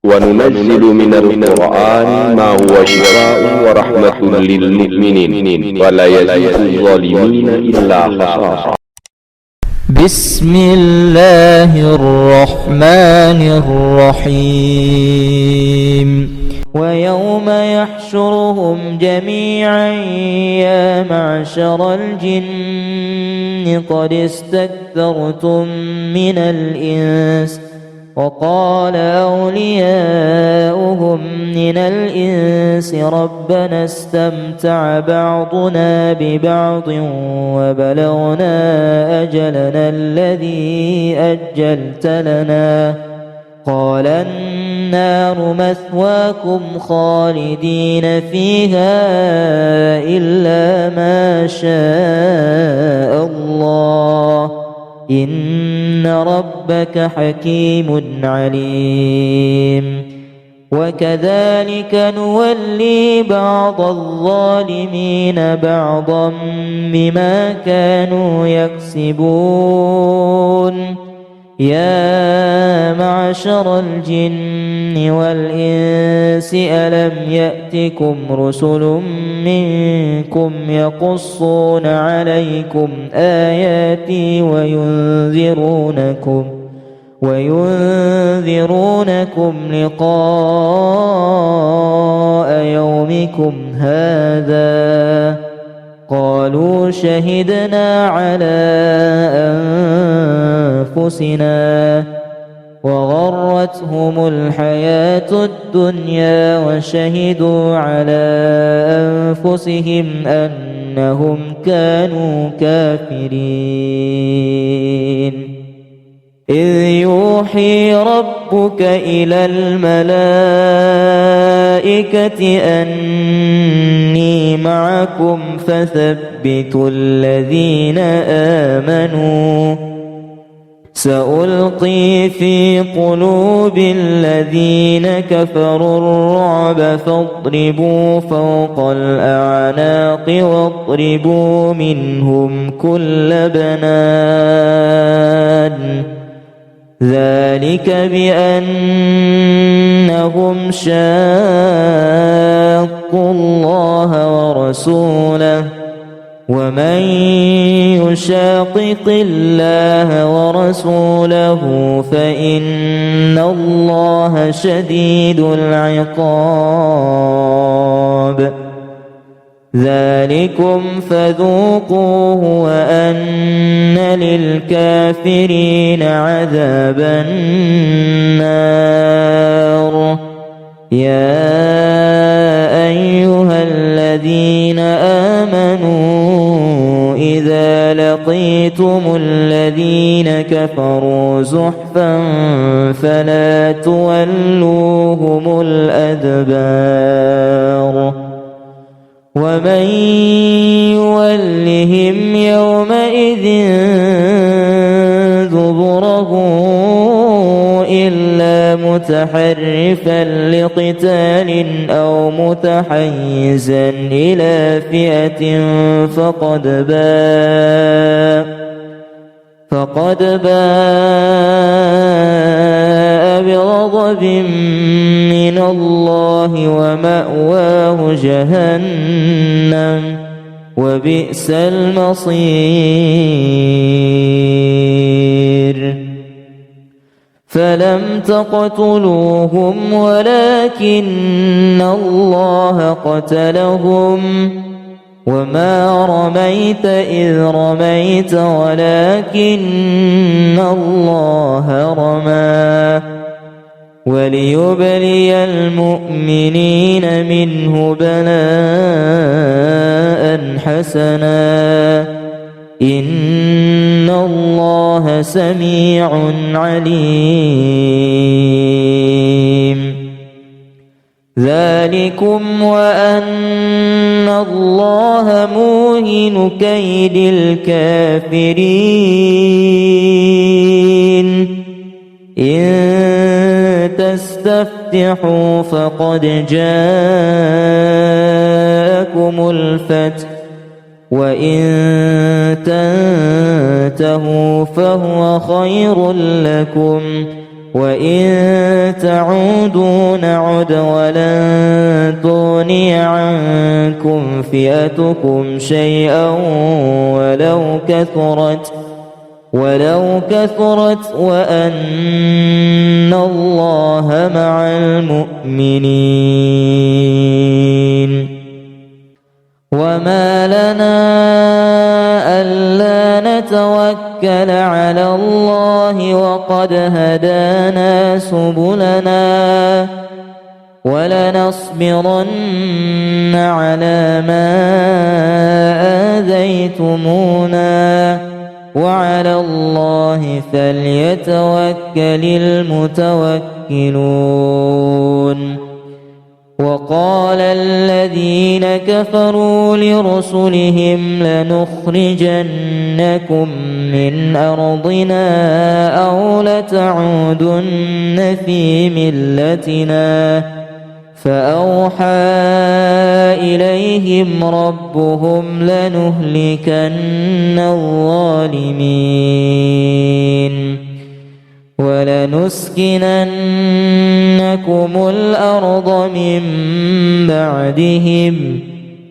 وننزل من القرآن ما هو شفاء ورحمة للمؤمنين ولا يزيد الظالمين إلا خسارا. بسم الله الرحمن الرحيم. ويوم يحشرهم جميعا يا معشر الجن قد استكثرتم من الإنس وقال أولياؤهم من الإنس ربنا استمتع بعضنا ببعض وبلغنا أجلنا الذي أجلت لنا قال النار مثواكم خالدين فيها إلا ما شاء الله إن ربك حكيم عليم. وكذلك نولي بعض الظالمين بعضا بما كانوا يكسبون. يا معشر الجن والإنس ألم يأتكم رسل منكم يقصون عليكم آياتي وينذرونكم لقاء يومكم هذا قالوا شهدنا على أنفسنا وغرتهم الحياة الدنيا وشهدوا على أنفسهم أنهم كانوا كافرين. إذ يوحي ربك إلى الملائكة أني معكم فثبتوا الذين آمنوا سألقي في قلوب الذين كفروا الرعب فاضربوا فوق الأعناق واضربوا منهم كل بنان ذلك بأنهم شاقوا الله ورسوله ومن يشاقق الله ورسوله فإن الله شديد العقاب. ذلكم فذوقوه وأن للكافرين عذاب النار. يا أيها الذين آمنوا إذا لقيتم الذين كفروا زحفا فلا تولوهم الأدبار ومن يولهم يومئذ دبره إلا متحرفا لقتال أو متحيزا إلى فئة فقد باء بغضب من الله ومأواه جهنم وبئس المصير. فلم تقتلوهم ولكن الله قتلهم وما رميت إذ رميت ولكن الله رمى وليبلي المؤمنين منه بلاء حسنا إن الله سميع عليم. ذلكم وأن الله موهن كيد الكافرين. إن تستفتحوا فقد جاءكم الفتح وإن تنتهوا فهو خير لكم وإن تعودوا نعد ولن تغني عنكم فئتكم شيئا ولو كثرت وأن الله مع المؤمنين. وما لنا ألا نتوكل على الله وقد هدانا سبلنا ولنصبرن على ما آذيتمونا وعلى الله فليتوكل المتوكلون. وقال الذين كفروا لرسلهم لنخرجنكم من أرضنا أو لتعودن في ملتنا فأوحى إليهم ربهم لنهلكن الظالمين ولنسكننكم الأرض من بعدهم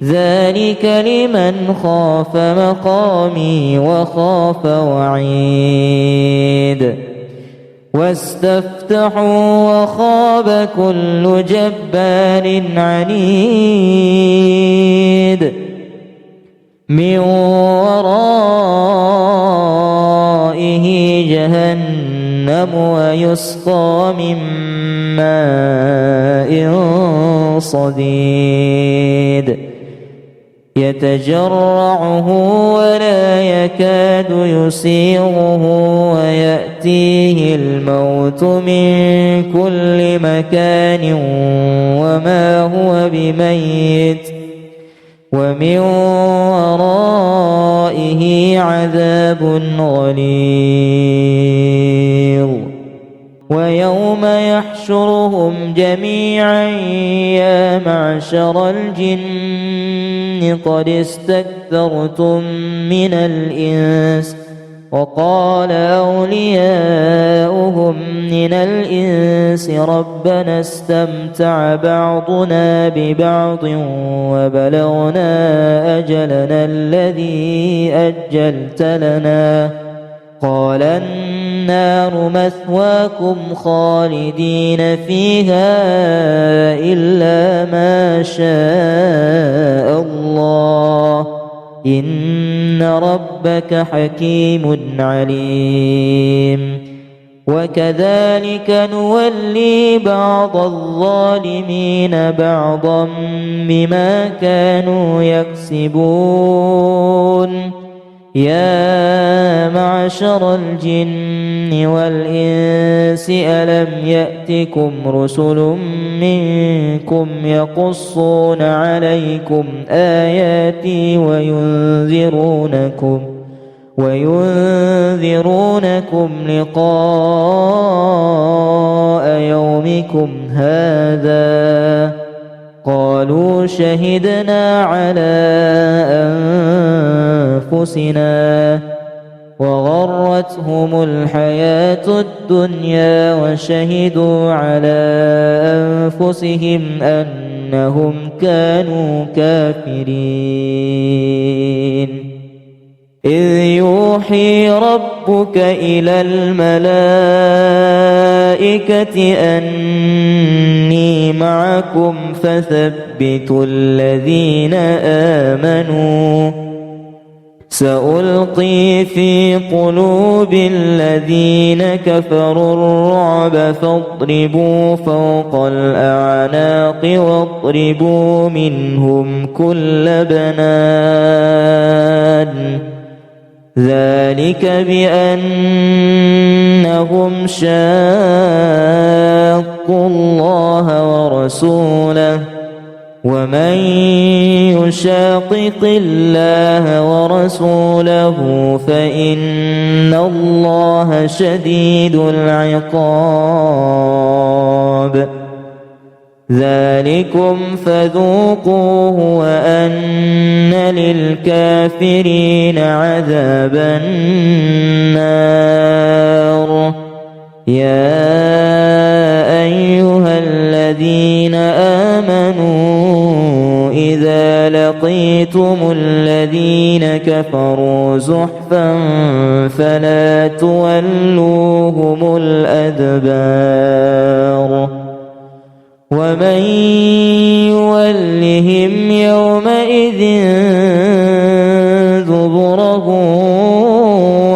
ذلك لمن خاف مقامي وخاف وعيد. واستفتحوا وخاب كل جبار عنيد من ورائه جهنم ويسقى من ماء صديد يتجرعه ولا يكاد يسيغه ويأتيه الموت من كل مكان وما هو بميت ومن ورائه عذاب غليظ. ويوم يحشرهم جميعا يا معشر الجن قد استكثرتم من الإنس وقال أولياؤهم من الإنس ربنا استمتع بعضنا ببعض وبلغنا أجلنا الذي أجلت لنا قال النار مثواكم خالدين فيها إلا ما شاء الله إن ربك حكيم عليم. وكذلك نولي بعض الظالمين بعضا بما كانوا يكسبون. يا معشر الجن والإنس ألم يأتكم رسل منكم يقصون عليكم آياتي وينذرونكم لقاء يومكم هذا قالوا شهدنا على أنفسنا وغرتهم الحياة الدنيا وشهدوا على أنفسهم أنهم كانوا كافرين. إذ يوحي ربك إلى الملائكة أني معكم فثبتوا الذين آمنوا سألقي في قلوب الذين كفروا الرعب فاضربوا فوق الأعناق واضربوا منهم كل بنان ذلك بأنهم شاقوا الله ورسوله ومن يشاقق الله ورسوله فإن الله شديد العقاب. ذلكم فذوقوه وأن للكافرين عذاب النار. يا أيها الذين آمنوا إذا لقيتم الذين كفروا زحفا فلا تولوهم الأدبار ومن يولهم يومئذ دبره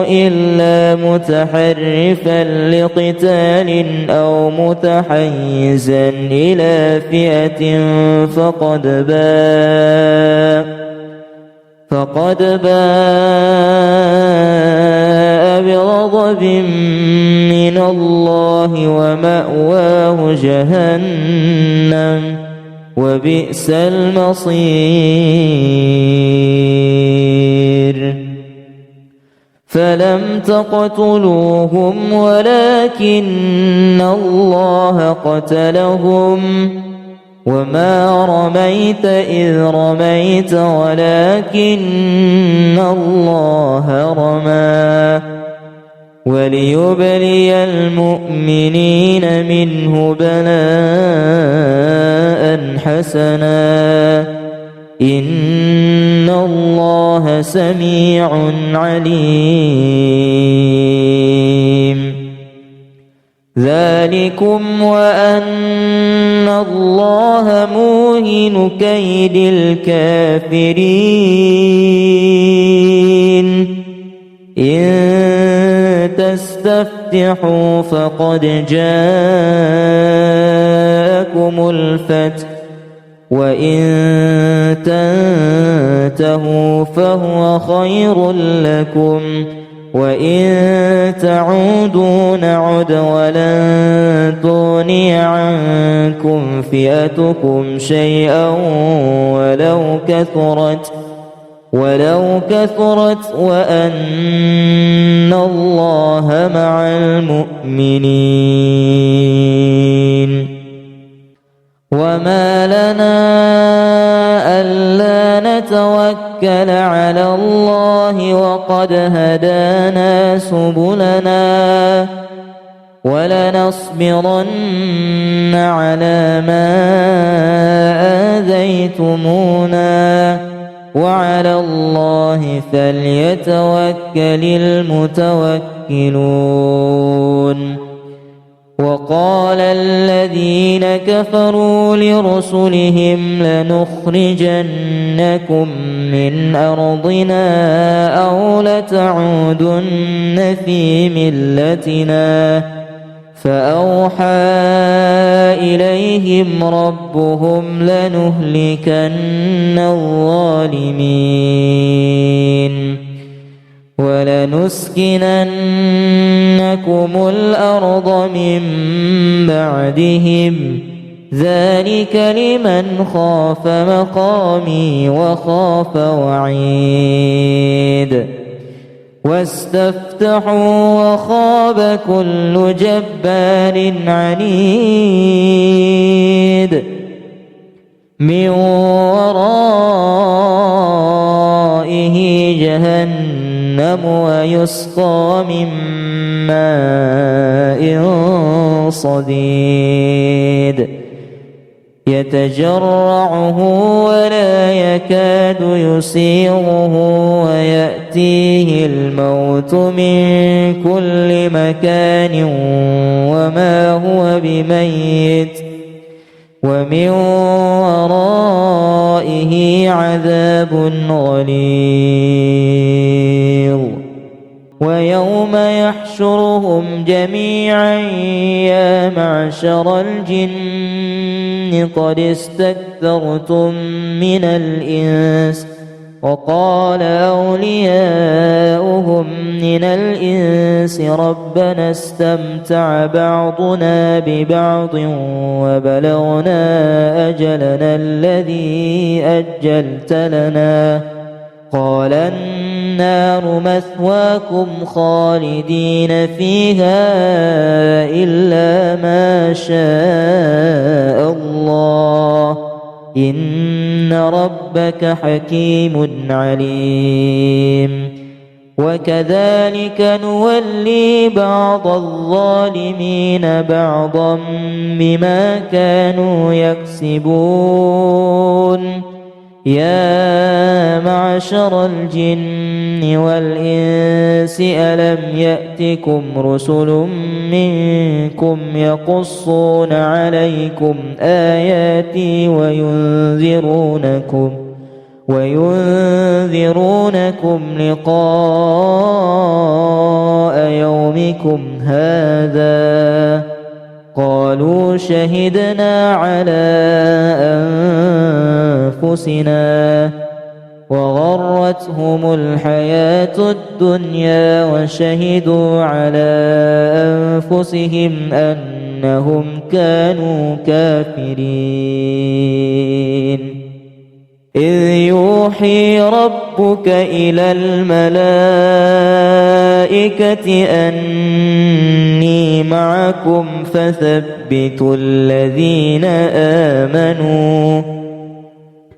إلا متحرفا لقتال أو متحيزا إلى فئة فقد باء بغضب من الله ومأواه جهنم وبئس المصير فلم تقتلوهم ولكن الله قتلهم وما رميت إذ رميت ولكن الله رمى وليبلي المؤمنين منه بلاء حسنا إن الله سميع عليم ذلكم وأن الله موهن كيد الكافرين إن تستفتحوا فقد جاءكم الفتح وإن تنتهوا فهو خير لكم وإن تعودوا نعد ولن تغني عنكم فئتكم شيئا ولو كثرت وأن الله مع المؤمنين وما لنا ألا نتوكل على الله وقد هدانا سبلنا ولنصبرن على ما آذيتمونا وعلى الله فليتوكل المتوكلون وقال الذين كفروا لرسلهم لنخرجنكم من أرضنا أو لتعودن في ملتنا فأوحى إليهم ربهم لنهلكن الظالمين ولنسكننكم الأرض من بعدهم ذلك لمن خاف مقامي وخاف وعيد واستفتحوا وخاب كل جبار عنيد من ورائه جهنم ويسقى من ماء صديد يتجرعه ولا يكاد يسيغه ويأتيه الموت من كل مكان وما هو بميت ومن ورائه عذاب غليظ ويوم يحشرهم جميعا يا معشر الجن قد استكثرتم من الإنس وقال أولياؤهم من الإنس ربنا استمتع بعضنا ببعض وبلغنا أجلنا الذي أجلت لنا قال النار مثواكم خالدين فيها إلا ما شاء الله إن ربك حكيم عليم وكذلك نولي بعض الظالمين بعضا بما كانوا يكسبون يا معشر الجن والإنس ألم يأتكم رسل منكم يقصون عليكم آياتي وينذرونكم لقاء يومكم هذا قالوا شهدنا على أنفسنا وغرتهم الحياة الدنيا وشهدوا على أنفسهم أنهم كانوا كافرين إذ يوحي ربك إلى الملائكة أني معكم فثبتوا الذين آمنوا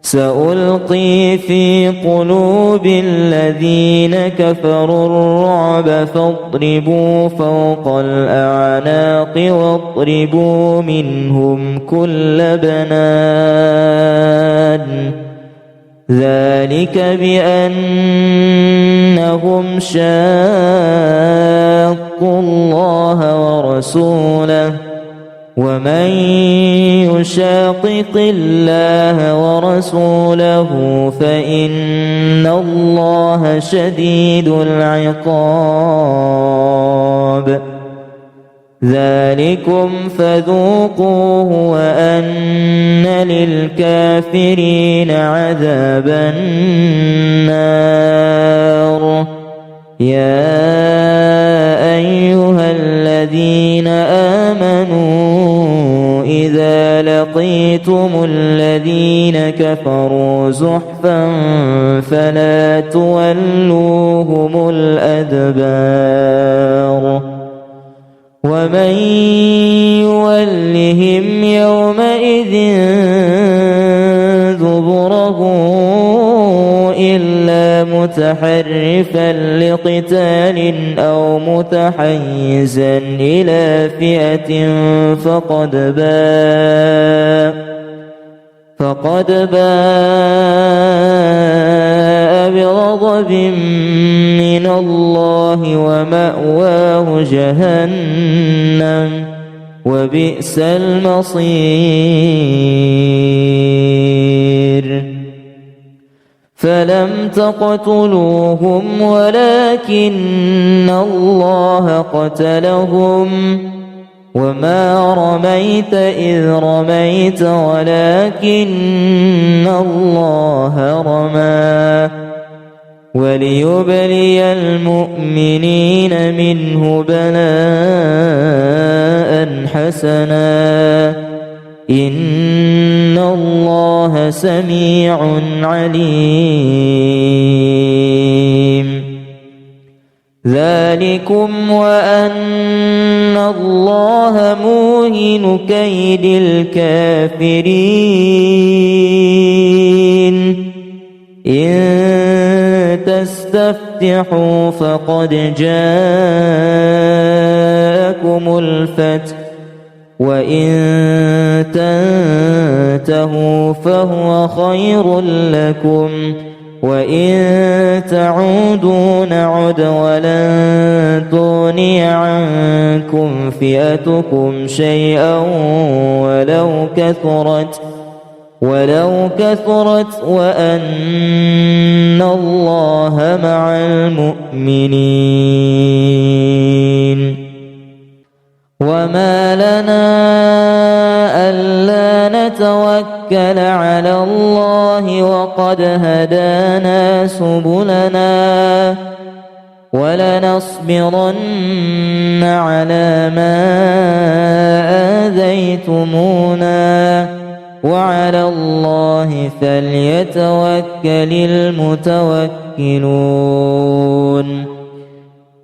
سألقي في قلوب الذين كفروا الرعب فاضربوا فوق الأعناق واضربوا منهم كل بنان ذلك بأنهم شاقوا الله ورسوله ومن يشاقق الله ورسوله فإن الله شديد العقاب ذلكم فذوقوه وأن للكافرين عذاب النار يا أيها الذين آمنوا إذا لقيتم الذين كفروا زحفا فلا تولوهم الأدبار ومن يولهم يومئذ دبره إلا متحرفا لقتال أو متحيزا إلى فئة فقد باء بغضب من الله ومأواه جهنم وبئس المصير فلم تقتلوهم ولكن الله قتلهم وما رميت إذ رميت ولكن الله رمى وليبلي المؤمنين منه بلاء حسنا إن الله سميع عليم ذلكم وأن الله موهن كيد الكافرين إن تستفتحوا فقد جاءكم الفتح وإن تنتهوا فهو خير لكم وإن تعودوا نعد ولن تغني عنكم فئتكم شيئا ولو كثرت وأن الله مع المؤمنين وما لنا ألا نتوكل على الله وقد هدانا سبلنا ولنصبرن على ما آذيتمونا وعلى الله فليتوكل المتوكلون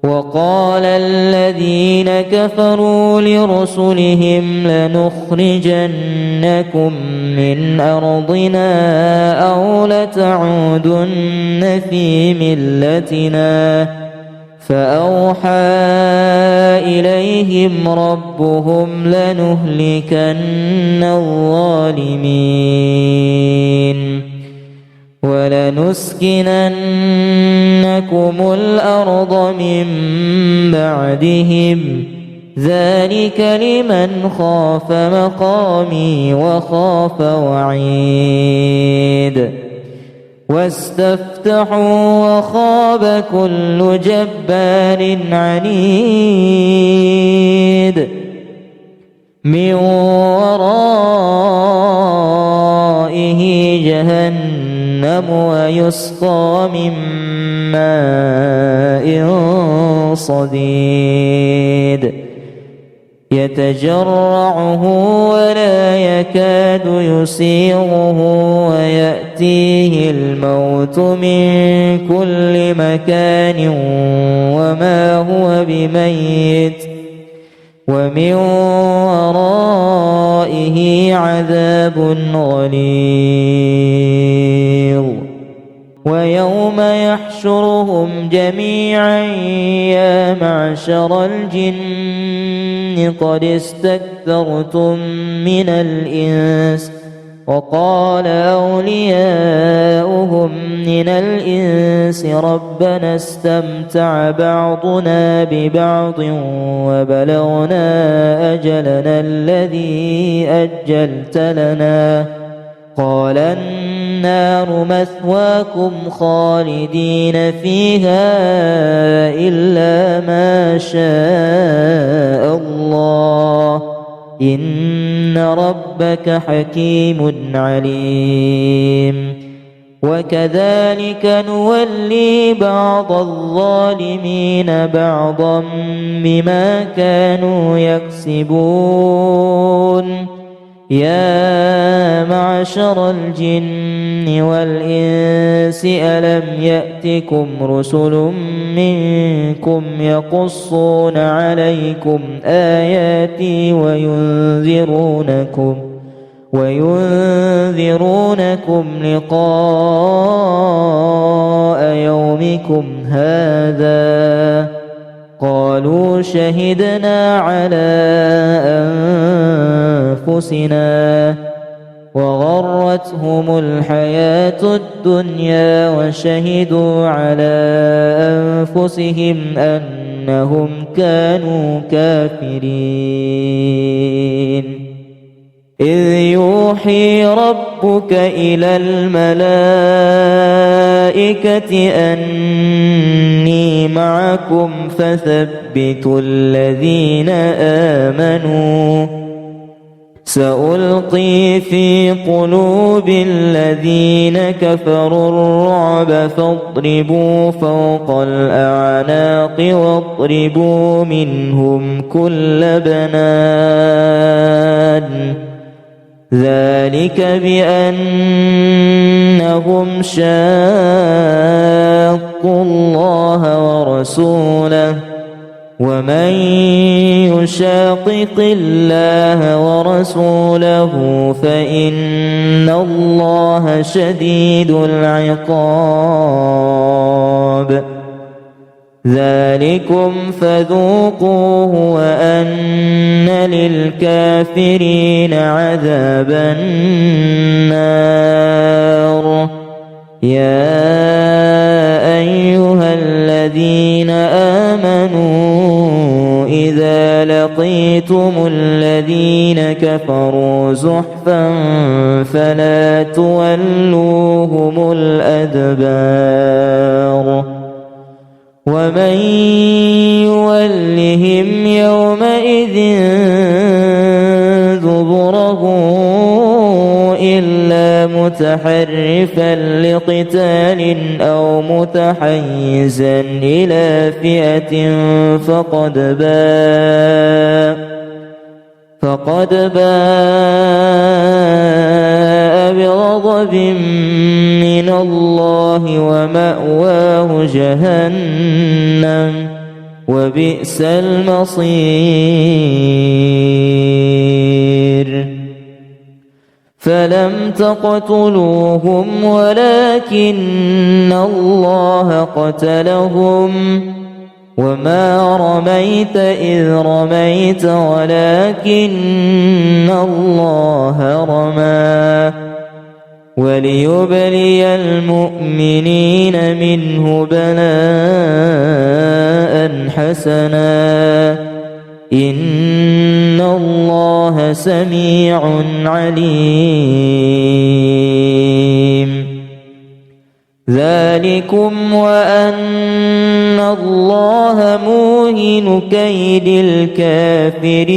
وقال الذين كفروا لرسلهم لنخرجنكم من أرضنا أو لتعودن في ملتنا فأوحى إليهم ربهم لنهلكن الظالمين ولنسكننكم الأرض من بعدهم ذلك لمن خاف مقامي وخاف وعيد واستفتحوا وخاب كل جبار عنيد من ورائه جهنم ويسقى من ماء صديد يتجرعه ولا يكاد يسيغه ويأتيه الموت من كل مكان وما هو بميت ومن ورائه عذاب غليظ ويوم يحشرهم جميعا يا معشر الجن قد استكثرتم من الإنس وقال أولياؤهم من الإنس ربنا استمتع بعضنا ببعض وبلغنا أجلنا الذي أجلت لنا قال النار مثواكم خالدين فيها إلا ما شاء الله إن ربك حكيم عليم وكذلك نولي بعض الظالمين بعضا بما كانوا يكسبون يا معشر الجن والإنس ألم يأتكم رسل منكم يقصون عليكم آياتي وينذرونكم لقاء يومكم هذا قالوا شهدنا على أنفسنا وغرتهم الحياة الدنيا وشهدوا على أنفسهم أنهم كانوا كافرين إذ يوحي ربك إلى الملائكة أني معكم فثبتوا الذين آمنوا سألقي في قلوب الذين كفروا الرعب فاضربوا فوق الأعناق واضربوا منهم كل بنان ذلك بأنهم شاقوا الله ورسوله ومن يشاقق الله ورسوله فإن الله شديد العقاب ذلكم فذوقوه وأن للكافرين عذاب النار يا أيها الذين آمنوا إذا لقيتم الذين كفروا زحفا فلا تولوهم الأدبار ومن يولهم يومئذ دبره إلا متحرفا لقتال أو متحيزا إلى فئة فقد باء بغضب من الله ومأواه جهنم وبئس المصير فلم تقتلوهم ولكن الله قتلهم وما رميت إذ رميت ولكن الله رمى وليبلي المؤمنين منه بلاء حسنا إن الله سميع عليم ذلكم وأن الله موهن كيد الكافرين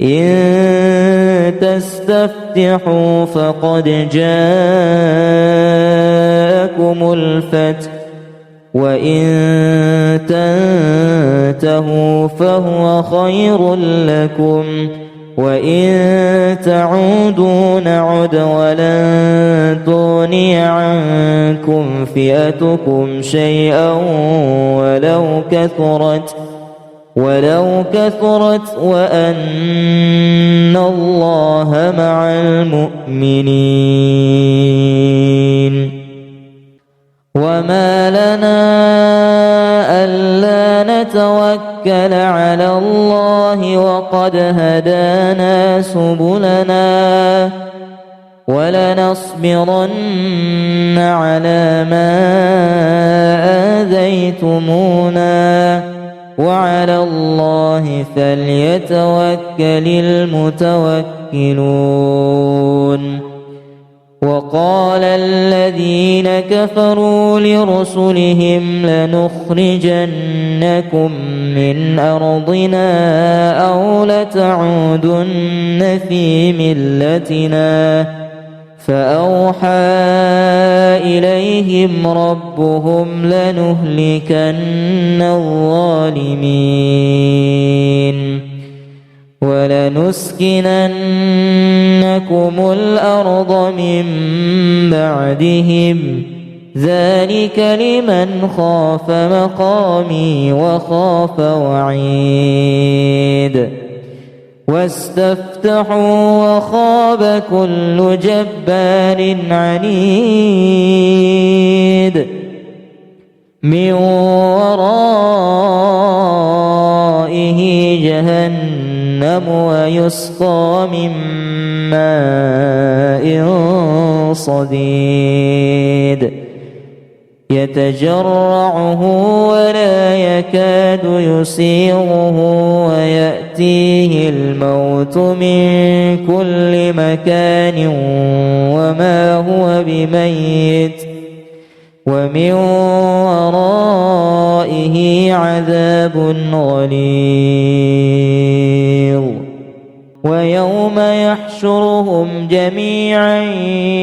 إن تستفتحوا فقد جاءكم الفتح وإن تنتهوا فهو خير لكم وإن تعودوا نعد ولن تغني عنكم فئتكم شيئا ولو كثرت وأن الله مع المؤمنين وما لنا ألا نتوكل على الله وقد هدانا سبلنا ولنصبرن على ما آذيتمونا وعلى الله فليتوكل المتوكلون وقال الذين كفروا لرسلهم لنخرجنكم من أرضنا أو لتعودن في ملتنا فأوحى إليهم ربهم لنهلكن الظالمين ولنسكننكم الأرض من بعدهم ذلك لمن خاف مقامي وخاف وعيد واستفتحوا وخاب كل جبار عنيد من ورائه جهنم ويسقى من ماء صديد يتجرعه ولا يكاد يسيغه ويأتيه الموت من كل مكان وما هو بميت ومن ورائه عذاب غليظ ويوم يحشرهم جميعا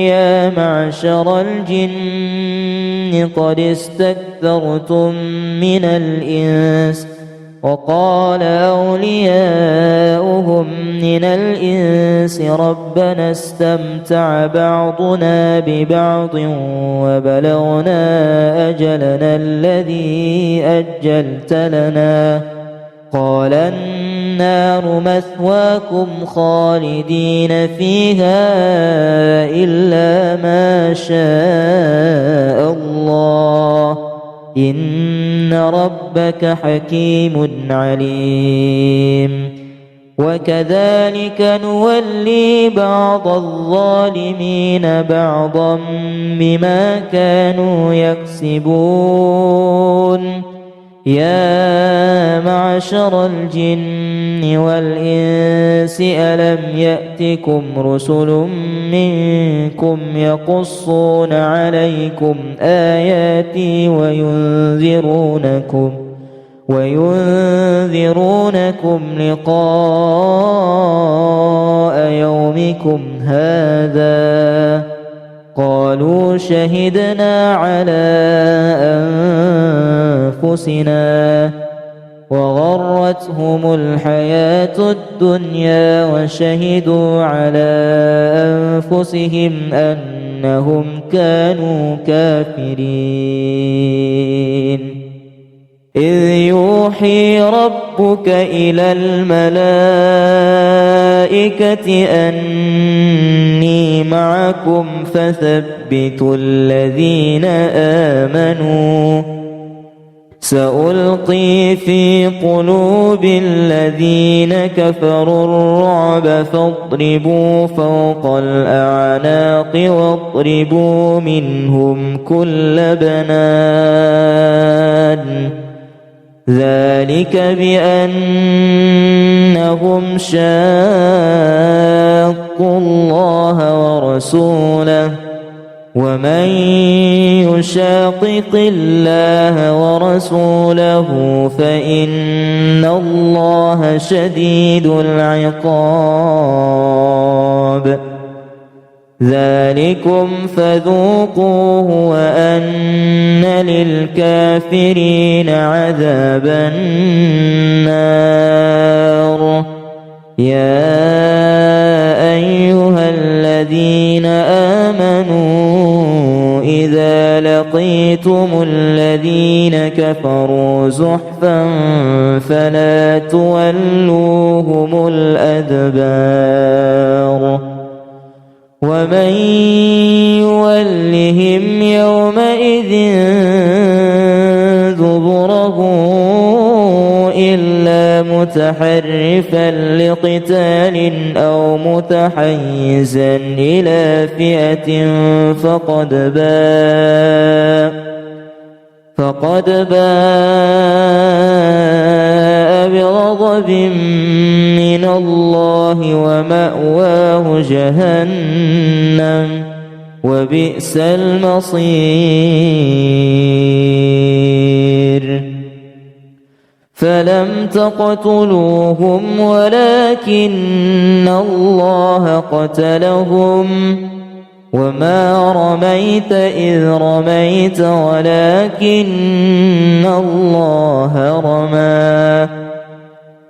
يا معشر الجن قد استكثرتم من الإنس وقال أولياؤهم من الإنس ربنا استمتع بعضنا ببعض وبلغنا أجلنا الذي أجلت لنا قال النار مثواكم خالدين فيها إلا ما شاء الله إن ربك حكيم عليم وكذلك نولي بعض الظالمين بعضا بما كانوا يكسبون يا معشر الجن والإنس ألم يأتكم رسل منكم يقصون عليكم آياتي وينذرونكم لقاء يومكم هذا قالوا شهدنا على أنفسنا وغرتهم الحياة الدنيا وشهدوا على أنفسهم أنهم كانوا كافرين إذ يوحي ربك إلى الملائكة أني معكم معكم فثبتوا الذين آمنوا سألقي في قلوب الذين كفروا الرعب فاضربوا فوق الأعناق واضربوا منهم كل بنان ذلك بأنهم شاقوا الله ورسوله ومن يشاقق الله ورسوله فإن الله شديد العقاب ذلكم فذوقوه وأن للكافرين عذاب النار يا أيها الذين آمنوا إذا لقيتم الذين كفروا زحفا فلا تولوهم الأدبار ومن يولهم يومئذ دبره إلا متحرفا لقتال أو متحيزا إلى فئة فقد باء بغضب من الله ومأواه جهنم وبئس المصير فلم تقتلوهم ولكن الله قتلهم وما رميت إذ رميت ولكن الله رمى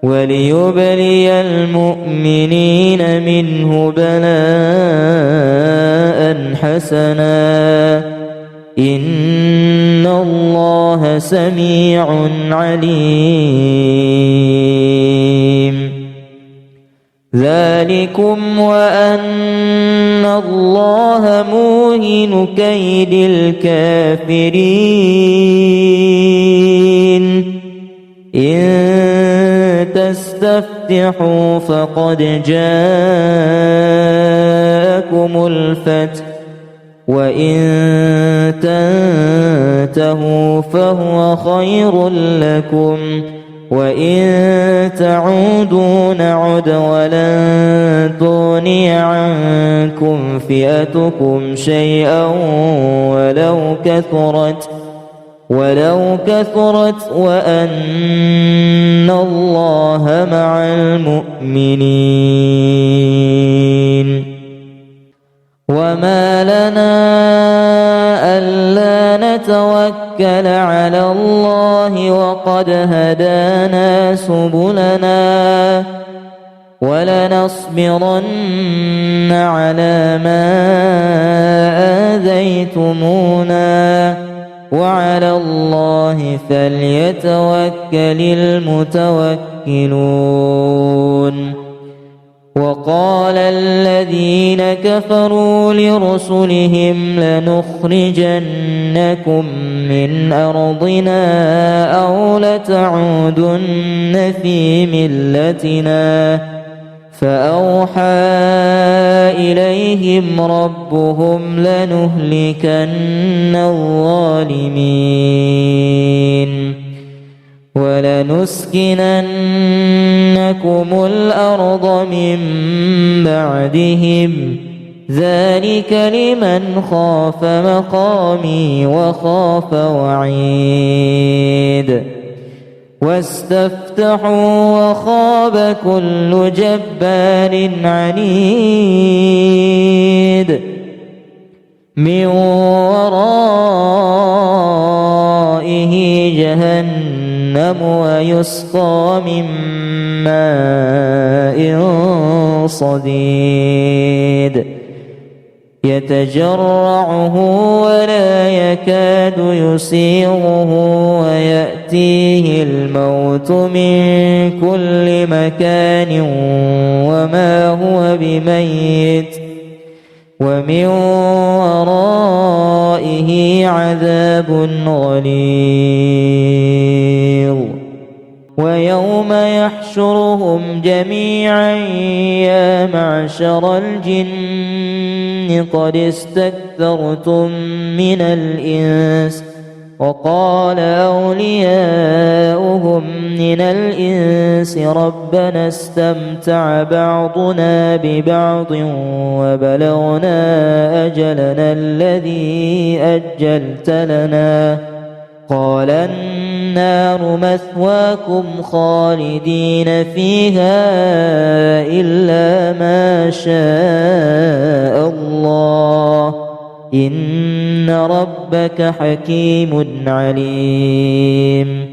وليبلي المؤمنين منه بلاء حسنا إن الله سميع عليم ذلكم وأن الله موهن كيد الكافرين إن تستفتحوا فقد جاءكم الفتح وإن تنتهوا فهو خير لكم وإن تعودوا نعد ولن تغني عنكم فئتكم شيئا ولو كثرت وأن الله مع المؤمنين وما لنا ألا نتوكل على الله وقد هدانا سبلنا ولنصبرن على ما آذيتمونا وعلى الله فليتوكل المتوكلون وقال الذين كفروا لرسلهم لنخرجنكم من أرضنا أو لتعودن في ملتنا فأوحى إليهم ربهم لنهلكن الظالمين ولنسكننكم الأرض من بعدهم ذلك لمن خاف مقامي وخاف وعيد واستفتحوا وخاب كل جبار عنيد من ورائه جهنم ويسقى من ماء صديد يتجرعه ولا يكاد يسيغه ويأتيه الموت من كل مكان وما هو بميت ومن ورائه عذاب غليظ ويوم يحشرهم جميعا يا معشر الجن قد استكثرتم من الإنس وقال أولياؤهم من الإنس ربنا استمتع بعضنا ببعض وبلغنا أجلنا الذي أجلت لنا قال النار مثواكم خالدين فيها إلا ما شاء الله إن ربك حكيم عليم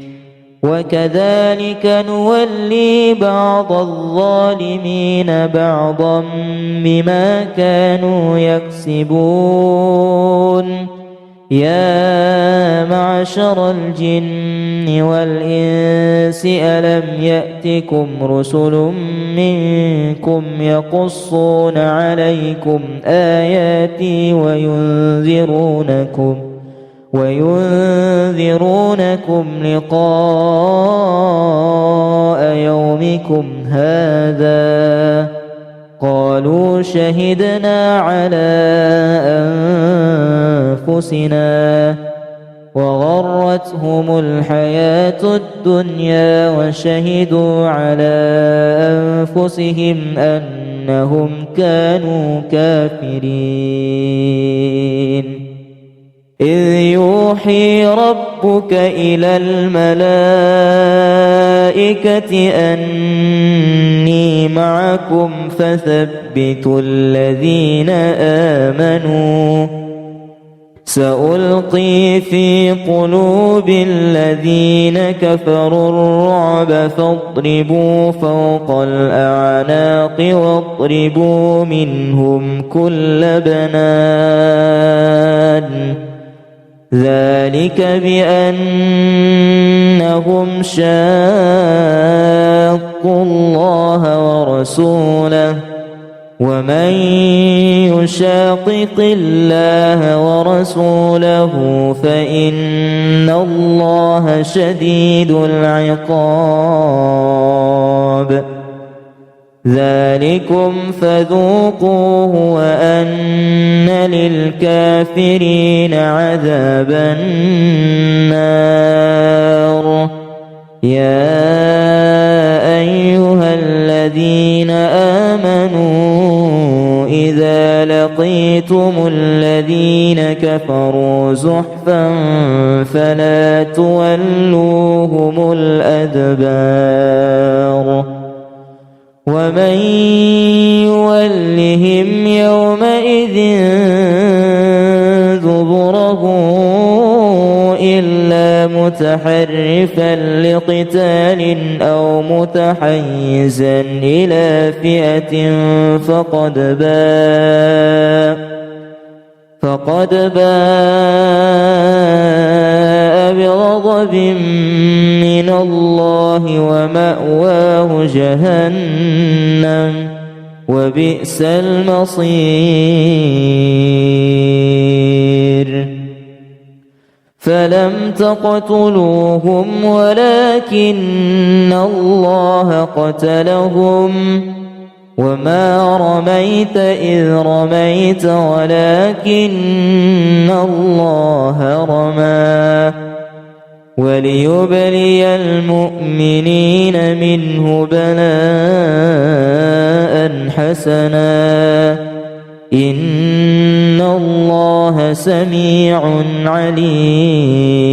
وكذلك نولي بعض الظالمين بعضا بما كانوا يكسبون يا معشر الجن والإنس ألم يأتكم رسل منكم يقصون عليكم آياتي وينذرونكم لقاء يومكم هذا قالوا شهدنا على أنفسنا وغرتهم الحياة الدنيا وشهدوا على أنفسهم أنهم كانوا كافرين إذ يوحي ربك إلى الملائكة أني معكم فثبتوا الذين آمنوا سألقي في قلوب الذين كفروا الرعب فاضربوا فوق الأعناق واضربوا منهم كل بنان ذلك بأنهم شاقوا الله ورسوله ومن يشاقق الله ورسوله فإن الله شديد العقاب ذلكم فذوقوه وأن للكافرين عذاب النار يا أيها الذين آمنوا إذا لقيتم الذين كفروا زحفا فلا تولوهم الأدبار ومن يولهم يومئذ دبره إلا متحرفا لقتال أو متحيزا إلى فئة فقد باء بغضب من الله ومأواه جهنم وبئس المصير فلم تقتلوهم ولكن الله قتلهم وما رميت إذ رميت ولكن الله رمى وليبلي المؤمنين منه بلاء حسنا إن الله سميع عليم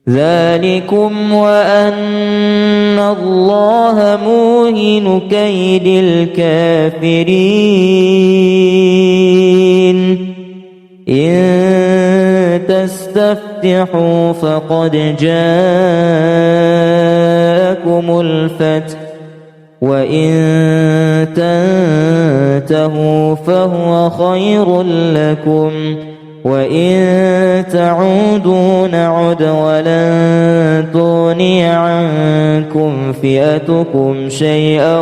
ذلكم وأن الله موهن كيد الكافرين إن تستفتحوا فقد جاءكم الفتح وإن تنتهوا فهو خير لكم وإن تعودوا نعد ولن تغني عنكم فئتكم شيئا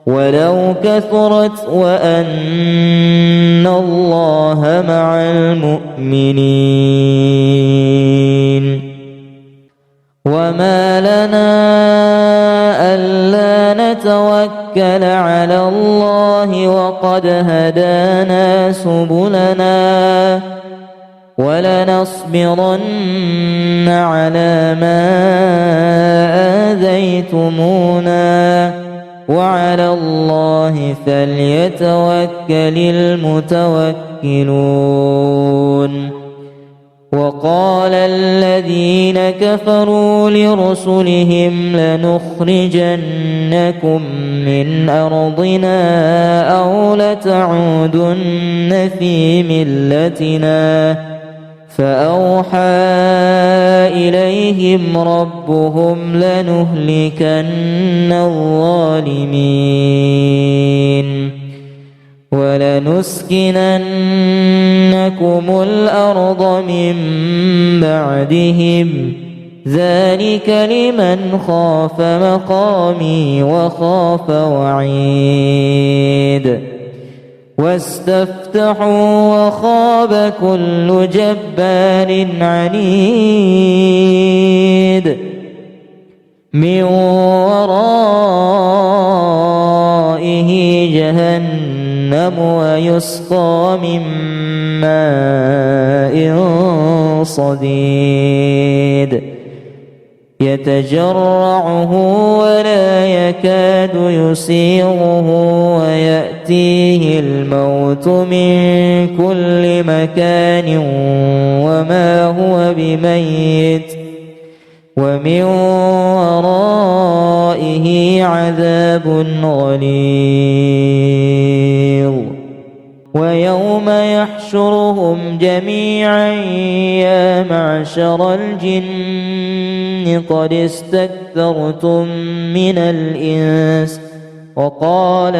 ولو كثرت وأن الله مع المؤمنين. وما لنا ألا نتوكل على الله وقد هدانا سبلنا ولنصبرن على ما آذيتمونا وعلى الله فليتوكل المتوكلون. وقال الذين كفروا لرسلهم لنخرجنكم من أرضنا أو لتعودن في ملتنا فأوحى إليهم ربهم لنهلكن الظالمين ولنسكننكم الأرض من بعدهم ذلك لمن خاف مقامي وخاف وعيد. واستفتحوا وخاب كل جبار عنيد من ورائه جهنم ويسقى من ماء صديد يتجرعه ولا يكاد يسيغه ويأتيه الموت من كل مكان وما هو بميت ومن ورائه عذاب غليظ. ويوم يحشرهم جميعا يا معشر الجن قد استكثرتم من الإنس وقال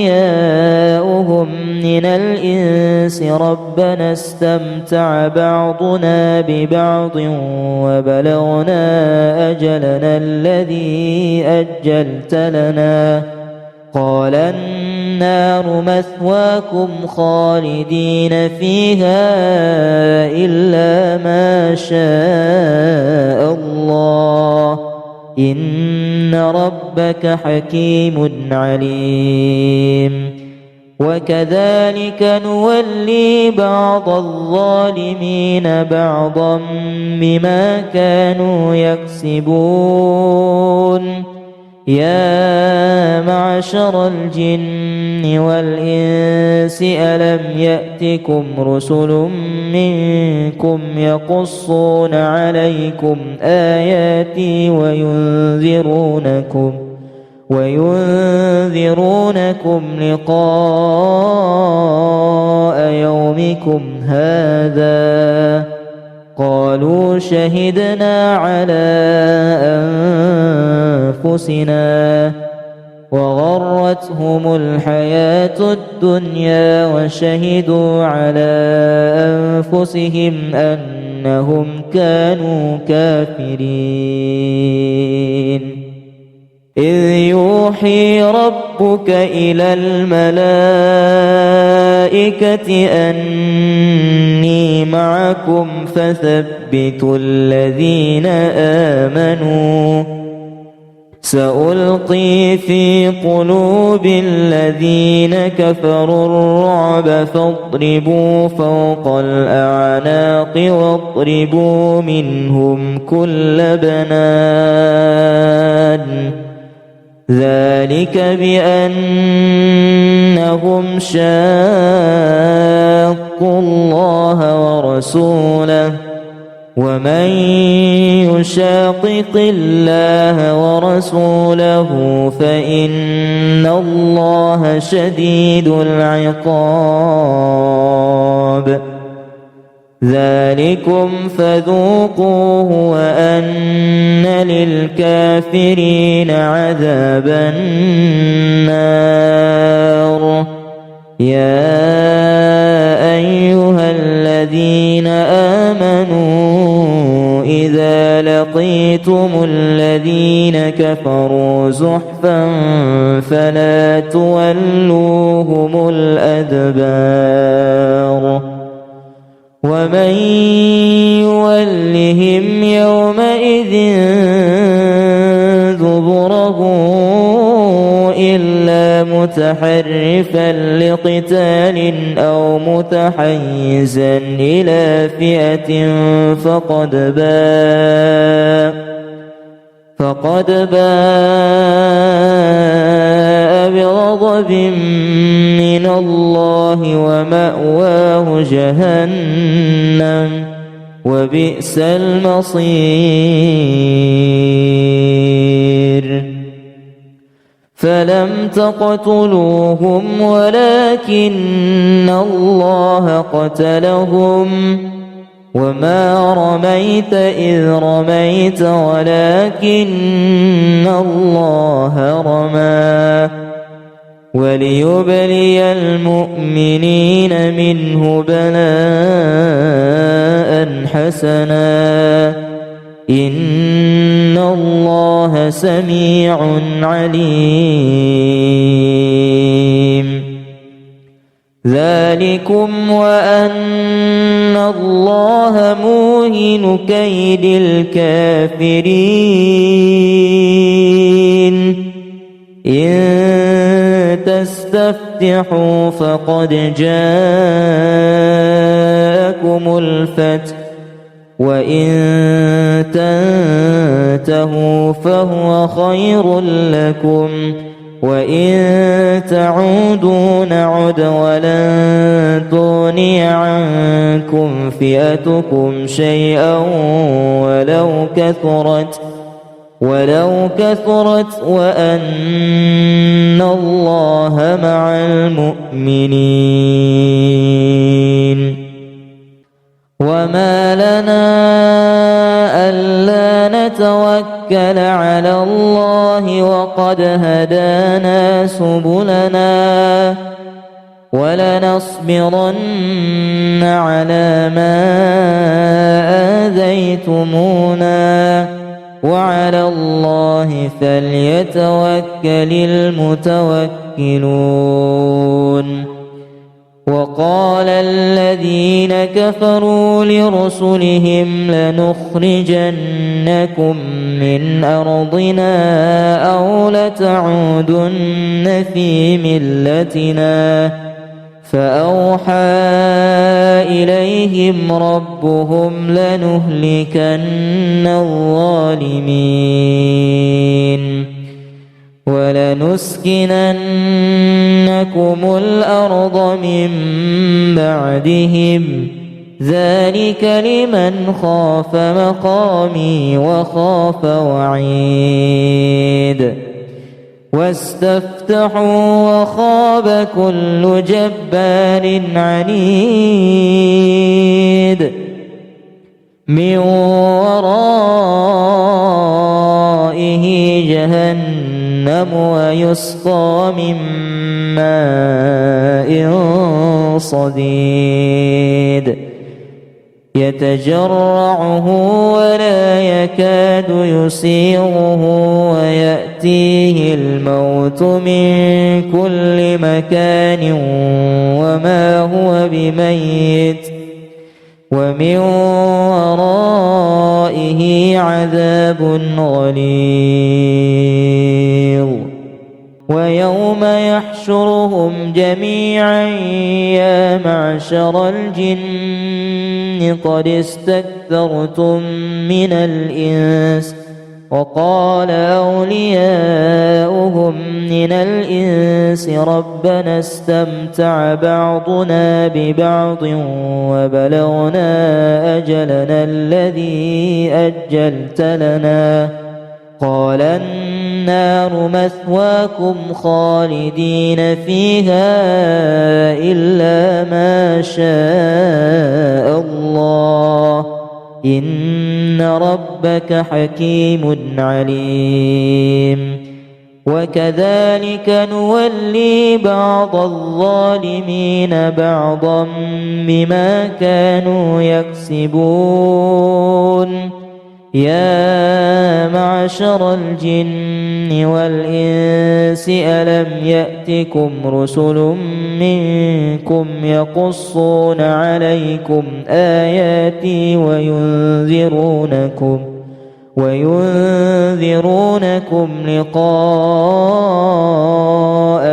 أولياؤهم من الإنس ربنا استمتع بعضنا ببعض وبلغنا أجلنا الذي أجلت لنا قال النار مثواكم خالدين فيها إلا ما شاء الله إن ربك حكيم عليم. وكذلك نولي بعض الظالمين بعضا بما كانوا يكسبون. يا معشر الجن والإنس ألم يأتكم رسل منكم يقصون عليكم آياتي وينذرونكم لقاء يومكم هذا قالوا شهدنا على أنفسنا وغرتهم الحياة الدنيا وشهدوا على أنفسهم أنهم كانوا كافرين. إذ يوحي ربك إلى الملائكة أني معكم فثبتوا الذين آمنوا سألقي في قلوب الذين كفروا الرعب فاضربوا فوق الأعناق واضربوا منهم كل بنان ذلك بأنهم شاقوا الله ورسوله ومن يشاقق الله ورسوله فإن الله شديد العقاب. ذلكم فذوقوه وأن للكافرين عذاب النار. يا أيها الذين آمنوا إذا لقيتم الذين كفروا زحفا فلا تولوهم الأدبار ومن يولهم يومئذ دبره إلا متحرفا لقتال أو متحيزا إلى فئة فقد باء بغضب من الله ومأواه جهنم وبئس المصير فلم تقتلوهم ولكن الله قتلهم وما رميت إذ رميت ولكن الله رمى وليبلي المؤمنين منه بلاء حسنا إن الله سميع عليم ذلكم وأن الله موهن كيد الكافرين إن تستفتحوا فقد جاءكم الفتح وإن تنتهوا فهو خير لكم وإن تعودوا نعد ولن تغني عنكم فئتكم شيئا ولو كثرت وأن الله مع المؤمنين وما لنا ألا نتوكل على الله وقد هدانا سبلنا ولنصبرن على ما آذيتمونا وعلى الله فليتوكل المتوكلون وقال الذين كفروا لرسلهم لنخرجنكم من أرضنا أو لتعودن في ملتنا فأوحى إليهم ربهم لنهلكن الظالمين ولنسكننكم الأرض من بعدهم ذلك لمن خاف مقامي وخاف وعيد واستفتحوا وخاب كل جبار عنيد من ورائه جهنم ويسقى من ماء صديد يتجرعه ولا يكاد يسيغه ويأتيه الموت من كل مكان وما هو بميت ومن ورائه عذاب غليظ ويوم يحشرهم جميعا يا معشر الجن قد استكثرتم من الإنس وقال أولياؤهم من الإنس ربنا استمتع بعضنا ببعض وبلغنا أجلنا الذي أجلت لنا قال النار مثواكم خالدين فيها إلا ما شاء الله إن ربك حكيم عليم وكذلك نولي بعض الظالمين بعضا بما كانوا يكسبون يا معشر الجن والإنس ألم يأتكم رسل منكم يقصون عليكم آياتي وينذرونكم لقاء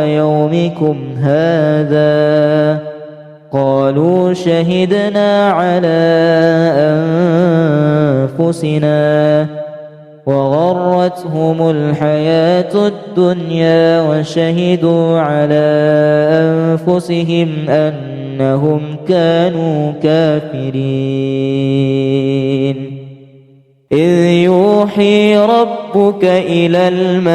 يومكم هذا قالوا شهدنا على أنفسنا وغرتهم الحياة الدنيا وشهدوا على أنفسهم أنهم كانوا كافرين إذ يوحي ربك إلى الملائكة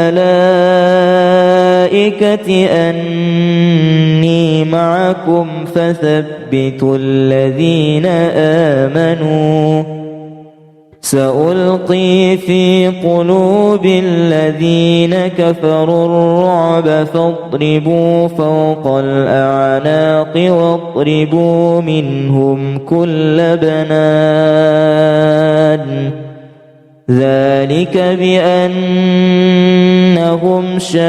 أني معكم فثبتوا الذين آمنوا سألقي في قلوب الذين كفروا الرعب فاضربوا فوق الأعناق واضربوا منهم كل بنان ذلك بأنهم شاقوا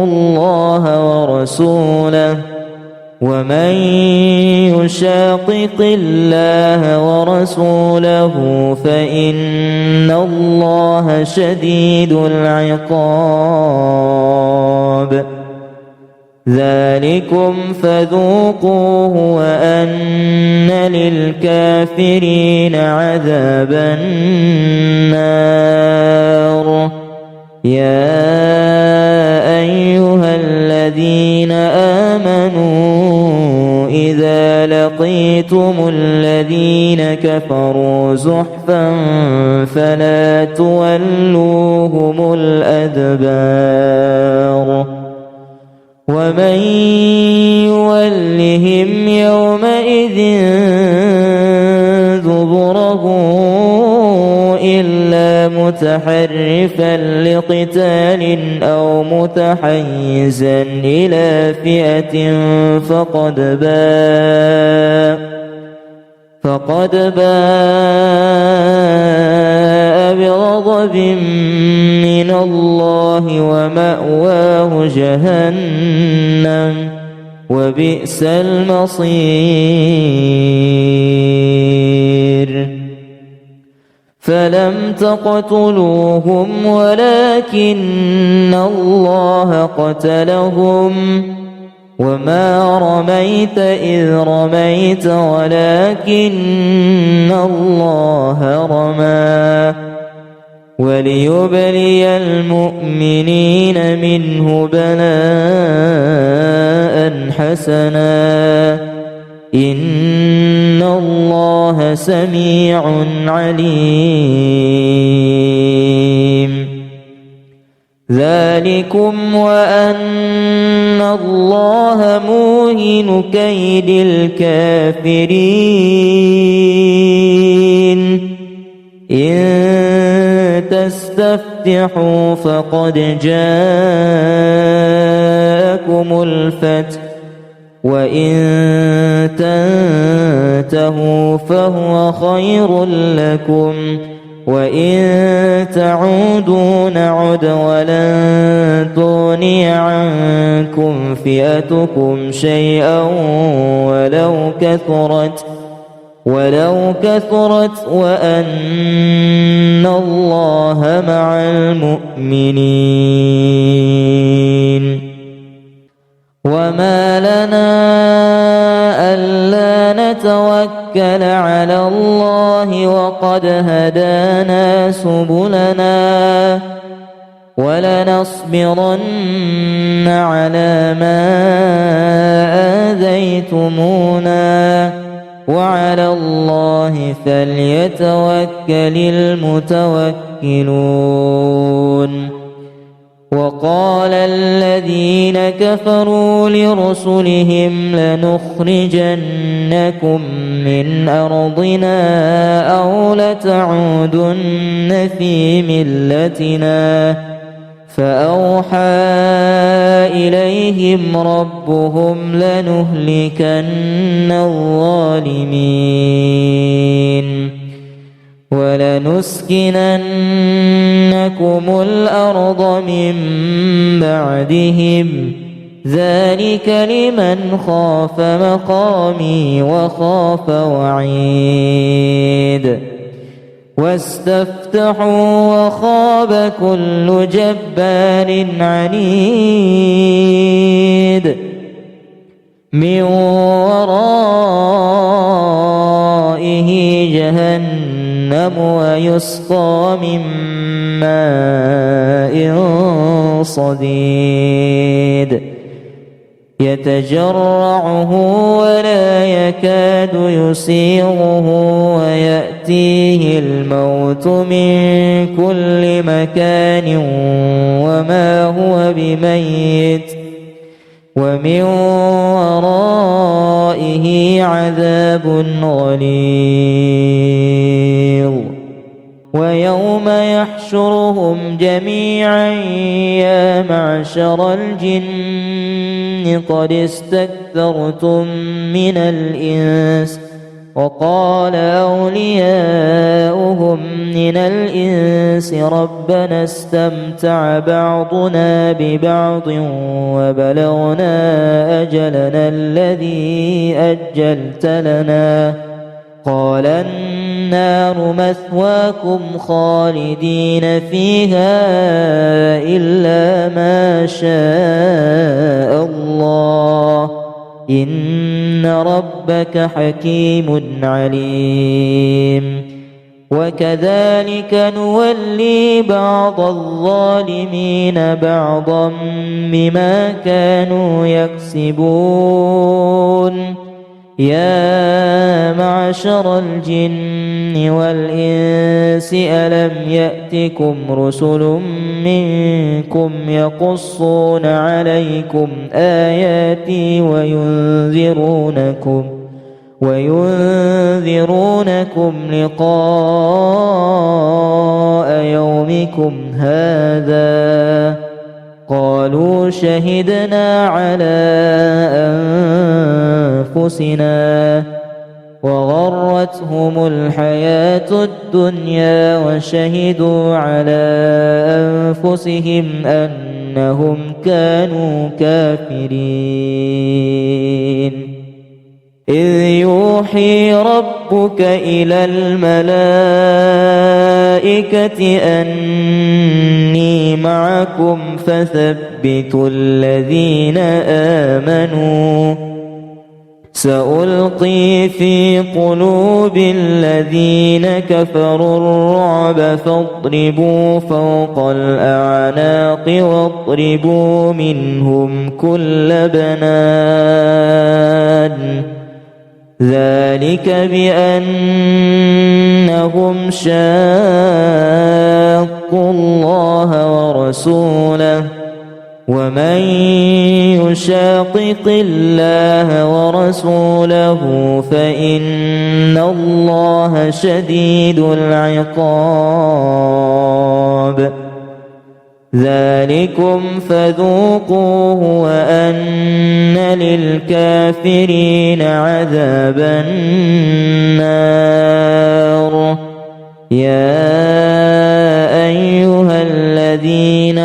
الله ورسوله ومن يشاقق الله ورسوله فإن الله شديد العقاب ذلكم فذوقوه وأن للكافرين عذاب النار يا أيها الذين آمنوا إذا لقيتم الذين كفروا زحفا فلا تولوهم الأدبار ومن يولهم يومئذ دبره إلا متحرفا لقتال أو متحيزا إلى فئة فقد باء بغضب من الله ومأواه جهنم وبئس المصير فلم تقتلوهم ولكن الله قتلهم وما رميت إذ رميت ولكن الله رمى وليبلي المؤمنين منه بلاء حسنا إن الله سميع عليم ذلكم وأن الله موهن كيد الكافرين إن تستفتحوا فقد جاءكم الفتح وإن تنتهوا فهو خير لكم وإن تعودوا نعد ولن تغني عنكم فئتكم شيئا ولو كثرت وأن الله مع المؤمنين وما لنا ألا نتوكل على الله وقد هدانا سبلنا ولنصبرن على ما آذيتمونا وعلى الله فليتوكل المتوكلون وقال الذين كفروا لرسلهم لنخرجنكم من أرضنا أو لتعودن في ملتنا فأوحى إليهم ربهم لنهلكن الظالمين ولنسكننكم الأرض من بعدهم ذلك لمن خاف مقامي وخاف وعيد واستفتحوا وخاب كل جبار عنيد من ورائه جهنم ويسقى من ماء صديد يتجرعه ولا يكاد يسيغه ويأتيه الموت من كل مكان وما هو بميت ومن ورائه عذاب غليظ ويوم يحشرهم جميعا يا معشر الجن قد استكثرتم من الإنس وقال أولياؤهم من الإنس ربنا استمتع بعضنا ببعض وبلغنا أجلنا الذي أجلت لنا قال النار مثواكم خالدين فيها إلا ما شاء الله إن ربك حكيم عليم وكذلك نولي بعض الظالمين بعضا بما كانوا يكسبون يا معشر الجن والإنس ألم يأتكم رسل منكم يقصون عليكم آياتي وينذرونكم لقاء يومكم هذا قالوا شهدنا على أنفسنا وغرتهم الحياة الدنيا وشهدوا على أنفسهم أنهم كانوا كافرين إذ يوحي ربك إلى الملائكة أني معكم فثبتوا الذين آمنوا سألقي في قلوب الذين كفروا الرعب فاضربوا فوق الأعناق واضربوا منهم كل بنان ذلك بأنهم شاقوا الله ورسوله ومن يشاقق الله ورسوله فإن الله شديد العقاب ذلكم فذوقوه وأن للكافرين عذاب النار يا أيها الذين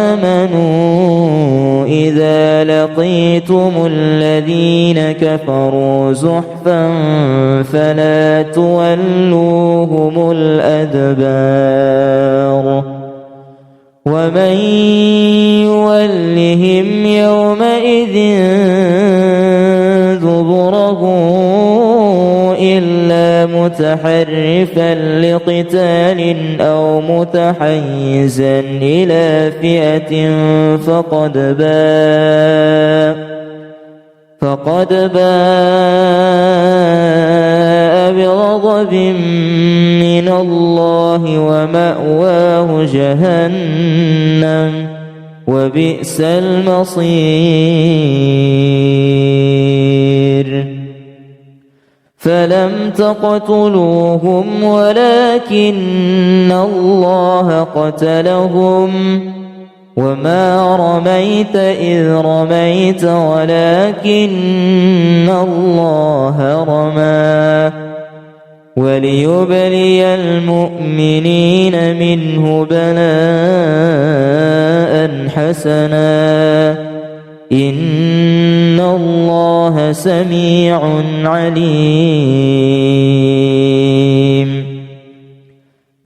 آمنوا إذا لقيتم الذين كفروا زحفا فلا تولوهم الأدبار ومن يولهم يومئذ دبره إلا متحرفا لقتال أو متحيزا إلى فئة فقد باء بغضب من الله ومأواه جهنم وبئس المصير فلم تقتلوهم ولكن الله قتلهم وما رميت إذ رميت ولكن الله رمى وليبلي المؤمنين منه بلاء حسنا إن الله سميع عليم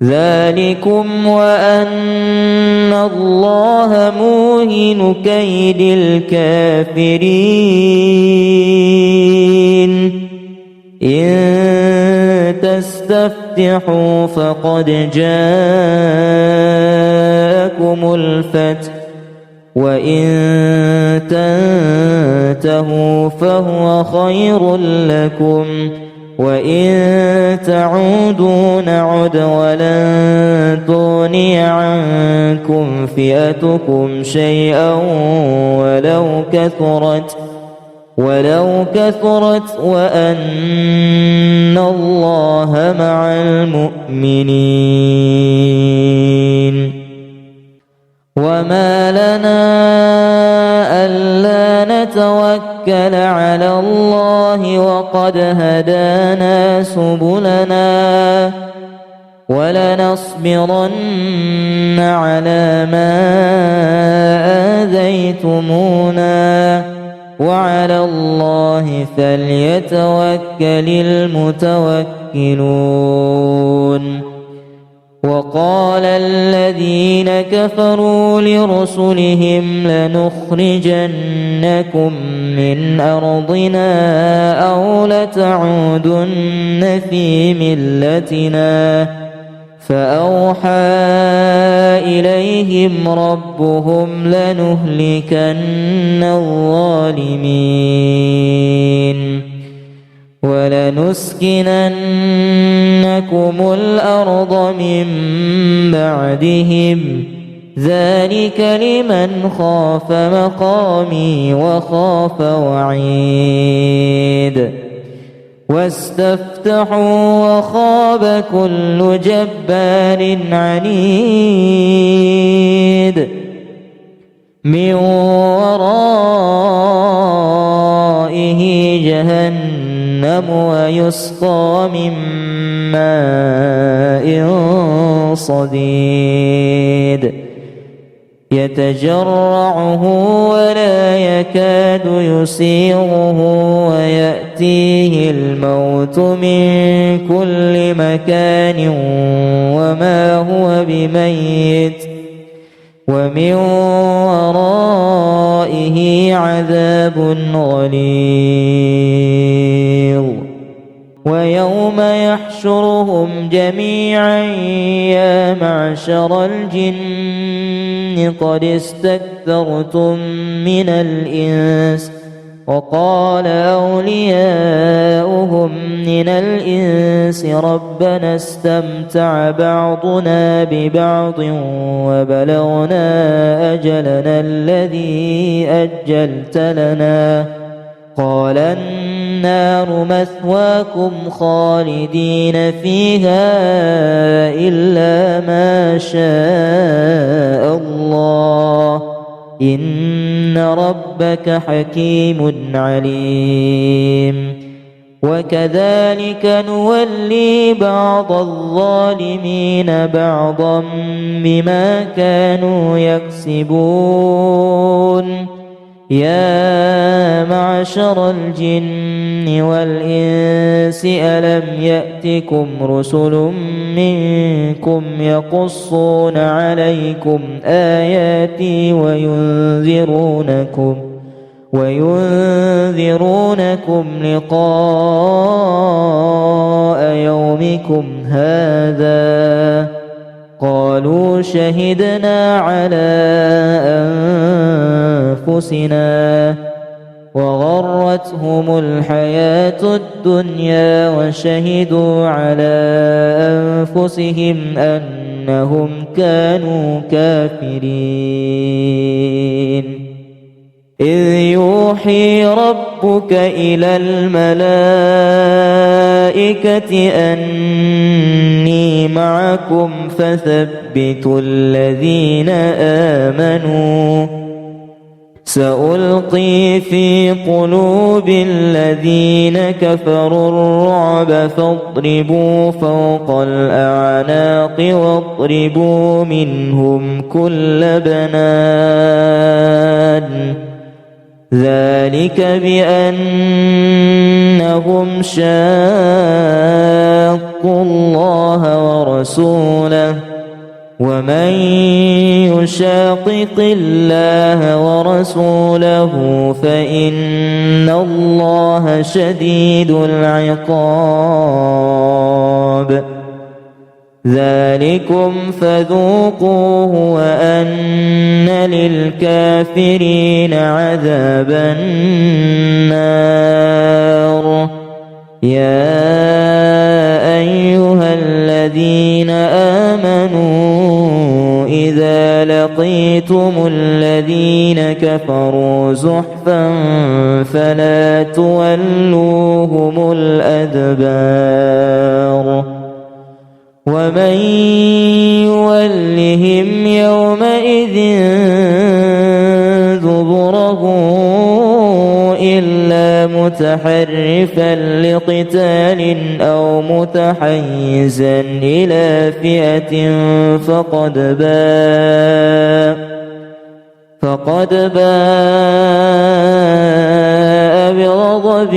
ذلكم وأن الله موهن كيد الكافرين إن تستفتحوا فقد جاءكم الفتح وإن تنتهوا فهو خير لكم وإن تعودوا نعد ولن تغني عنكم فئتكم شيئا ولو كثرت وأن الله مع المؤمنين وما لنا ألا نتوكل على الله وقد هدانا سبلنا ولنصبرن على ما آذيتمونا وعلى الله فليتوكل المتوكلون وقال الذين كفروا لرسلهم لنخرجنكم من أرضنا أو لتعودن في ملتنا فأوحى إليهم ربهم لنهلكن الظالمين ولنسكننكم الأرض من بعدهم ذلك لمن خاف مقامي وخاف وعيد واستفتحوا وخاب كل جبار عنيد من ورائه جهنم ويسقى من ماء صديد يتجرعه ولا يكاد يسيغه ويأتيه الموت من كل مكان وما هو بميت ومن ورائه عذاب غليظ ويوم يحشرهم جميعا يا معشر الجن قد استكثرتم من الإنس وقال أولياؤهم من الإنس ربنا استمتع بعضنا ببعض وبلغنا أجلنا الذي أجلت لنا قال النار مثواكم خالدين فيها إلا ما شاء الله إن ربك حكيم عليم وكذلك نولي بعض الظالمين بعضا بما كانوا يكسبون يا معشر الجن والإنس ألم يأتكم رسل منكم يقصون عليكم آياتي وينذرونكم لقاء يومكم هذا قالوا شهدنا على أنفسنا وغرتهم الحياة الدنيا وشهدوا على أنفسهم أنهم كانوا كافرين إذ يوحي ربك إلى الملائكة أني معكم فثبتوا الذين آمنوا سألقي في قلوب الذين كفروا الرعب فاضربوا فوق الأعناق واضربوا منهم كل بنان ذلك بأنهم شاقوا الله ورسوله ومن يشاقق الله ورسوله فإن الله شديد العقاب ذلكم فذوقوه وأن للكافرين عذاب النار يا أيها الذين آمنوا إذا لقيتم الذين كفروا زحفا فلا تولوهم الأدبار ومن يولهم يومئذ دبره إلا متحرفا لقتال أو متحيزا إلى فئة فقد باء بغضب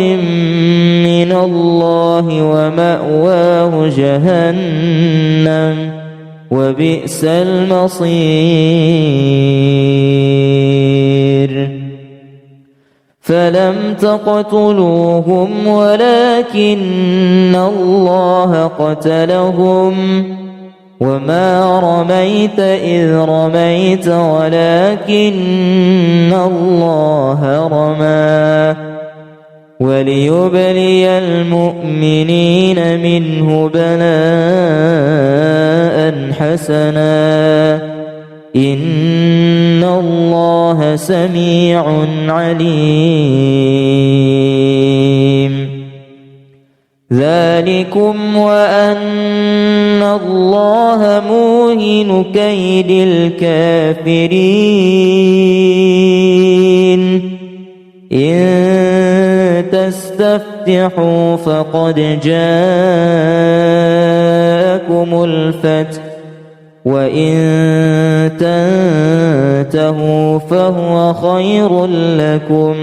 من الله ومأواه جهنم وبئس المصير فلم تقتلوهم ولكن الله قتلهم وما رميت إذ رميت ولكن الله رمى وليبلي المؤمنين منه بلاء حسنا إن الله سميع عليم ذلكم وأن الله موهن كيد الكافرين إن تستفتحوا فقد جاءكم الفتح وإن تنتهوا فهو خير لكم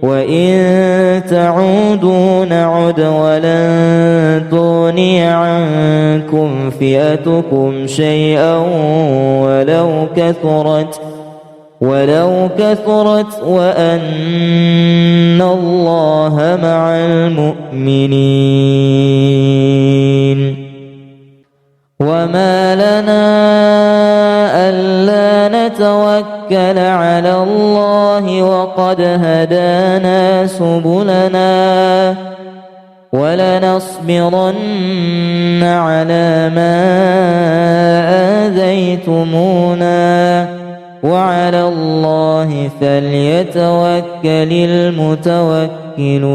وإن تعودوا نعد ولن تغني عنكم فئتكم شيئا ولو كثرت وأن الله مع المؤمنين وما لنا ألا نتوكل على الله وقد هدانا سبلنا ولنصبرن على ما آذيتمونا وعلى الله فليتوكل المتوكلون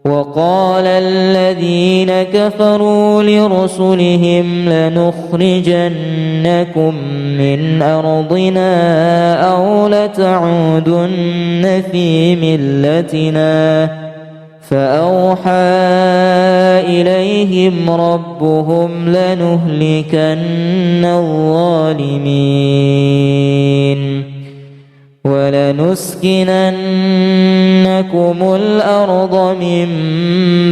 وقال الذين كفروا لرسلهم لنخرجنكم من أرضنا أو لتعودن في ملتنا فأوحى إليهم ربهم لنهلكن الظالمين ولنسكننكم الأرض من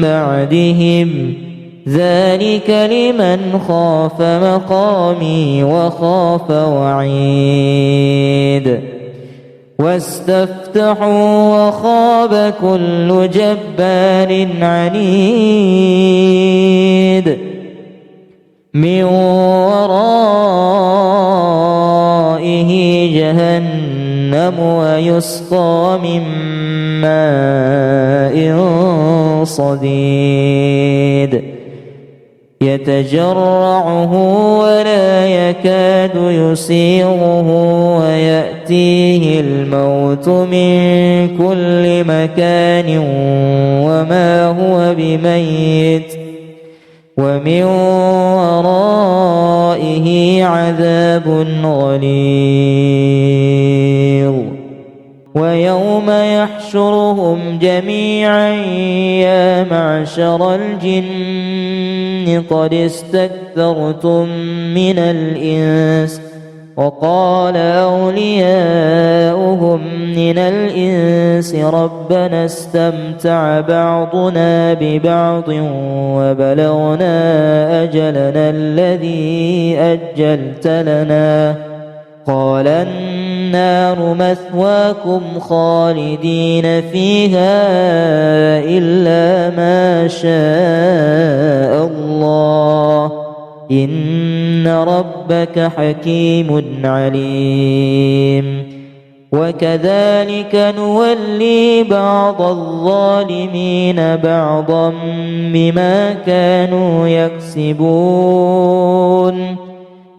بعدهم ذلك لمن خاف مقامي وخاف وعيد واستفتحوا وخاب كل جبار عنيد من ورائه جهنم ويسقى من ماء صديد يتجرعه ولا يكاد يسيغه ويأتيه الموت من كل مكان وما هو بميت ومن ورائه عذاب غليظ ويوم يحشرهم جميعا يا معشر الجن قد استكثرتم من الإنس وقال أولياؤهم من الإنس ربنا استمتع بعضنا ببعض وبلغنا أجلنا الذي أجلت لنا قال النار مثواكم خالدين فيها إلا ما شاء الله إن ربك حكيم عليم وكذلك نولي بعض الظالمين بعضا بما كانوا يكسبون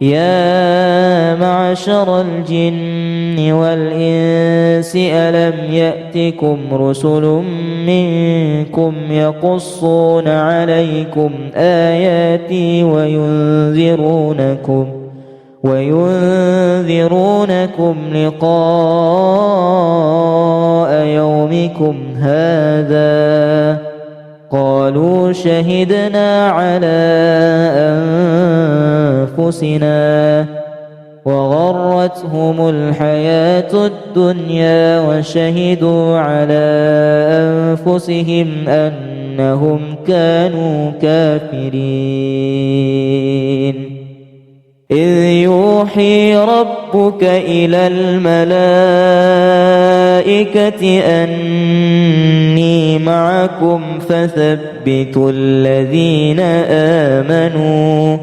يا معشر الجن والإنس ألم يأتكم رسل منكم يقصون عليكم آياتي وينذرونكم لقاء يومكم هذا قالوا شهدنا على أنفسنا وغرتهم الحياة الدنيا وشهدوا على أنفسهم أنهم كانوا كافرين إذ يوحي ربك إلى الملائكة أني معكم فثبتوا الذين آمنوا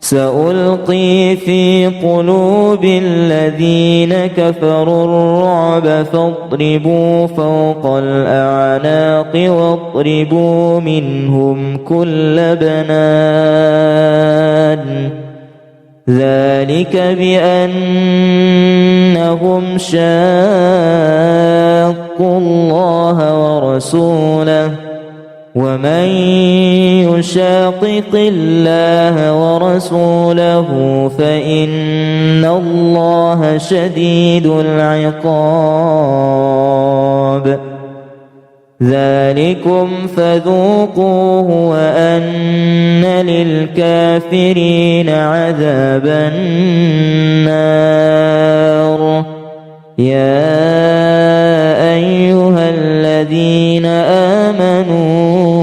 سألقي في قلوب الذين كفروا الرعب فاضربوا فوق الأعناق واضربوا منهم كل بنان ذلك بأنهم شاقوا الله ورسوله ومن يشاقق الله ورسوله فإن الله شديد العقاب ذلكم فذوقوه وأن للكافرين عذاب النار يا أيها الذين آمنوا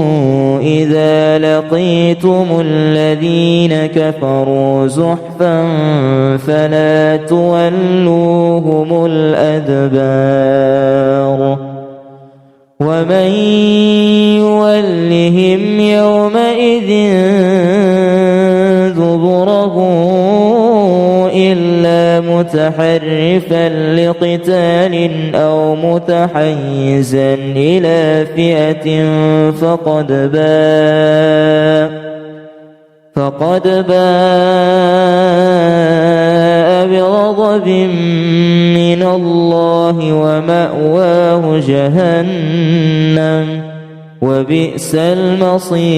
إذا لقيتم الذين كفروا زحفا فلا تولوهم الأدبار ومن يولهم يومئذ دبره إلا متحرفا لقتال أو متحيزا إلى فئة فقد باء بغضب من الله ومأواه جهنم وبئس المصير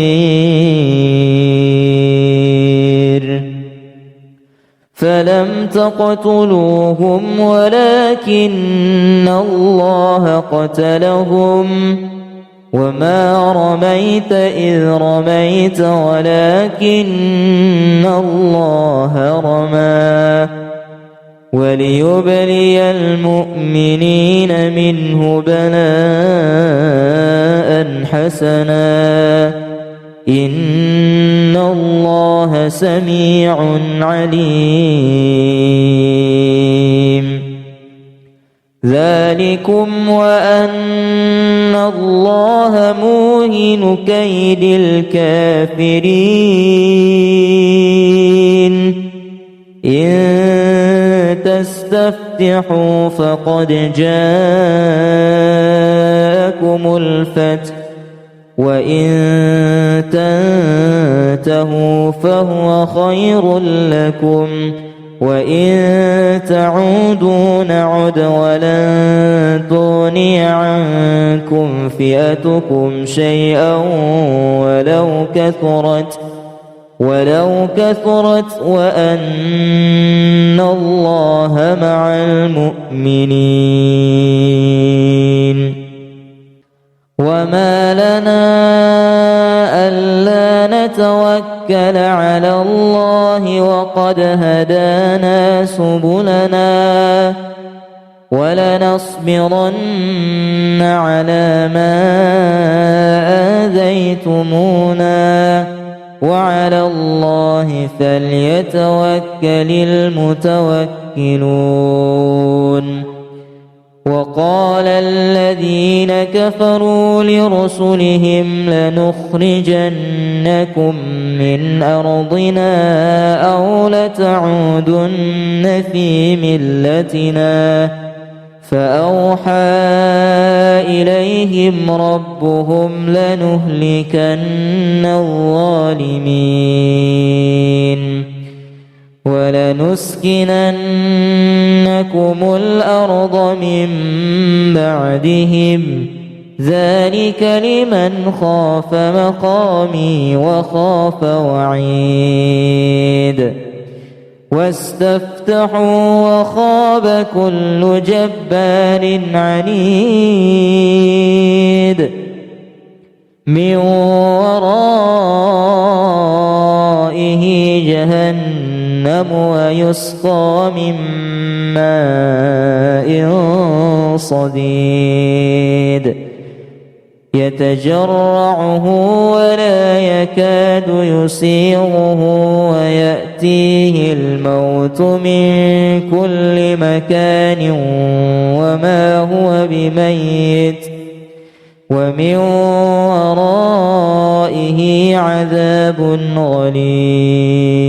فلم تقتلوهم ولكن الله قتلهم وما رميت إذ رميت ولكن الله رمى وليبلي المؤمنين منه بلاء حسنا إن الله سميع عليم ذلكم وأن الله موهن كيد الكافرين إن تستفتحوا فقد جاءكم الفتح وإن تنتهوا فهو خير لكم وإن تعودوا نعد ولن تغني عنكم فئتكم شيئا ولو كثرت وأن الله مع المؤمنين. وما لنا ألا نتوكل على الله وقد هدانا سبلنا ولنصبرن على ما آذيتمونا وعلى الله فليتوكل المتوكلون. وقال الذين كفروا لرسلهم لنخرجنكم من أرضنا أو لتعودن في ملتنا فأوحى إليهم ربهم لنهلكن الظالمين ولنسكننكم الأرض من بعدهم ذلك لمن خاف مقامي وخاف وعيد. واستفتحوا وخاب كل جبار عنيد من ورائه جهنم ويسقى من ماء صديد يتجرعه ولا يكاد يسيغه ويأتيه الموت من كل مكان وما هو بميت ومن ورائه عذاب غليظ.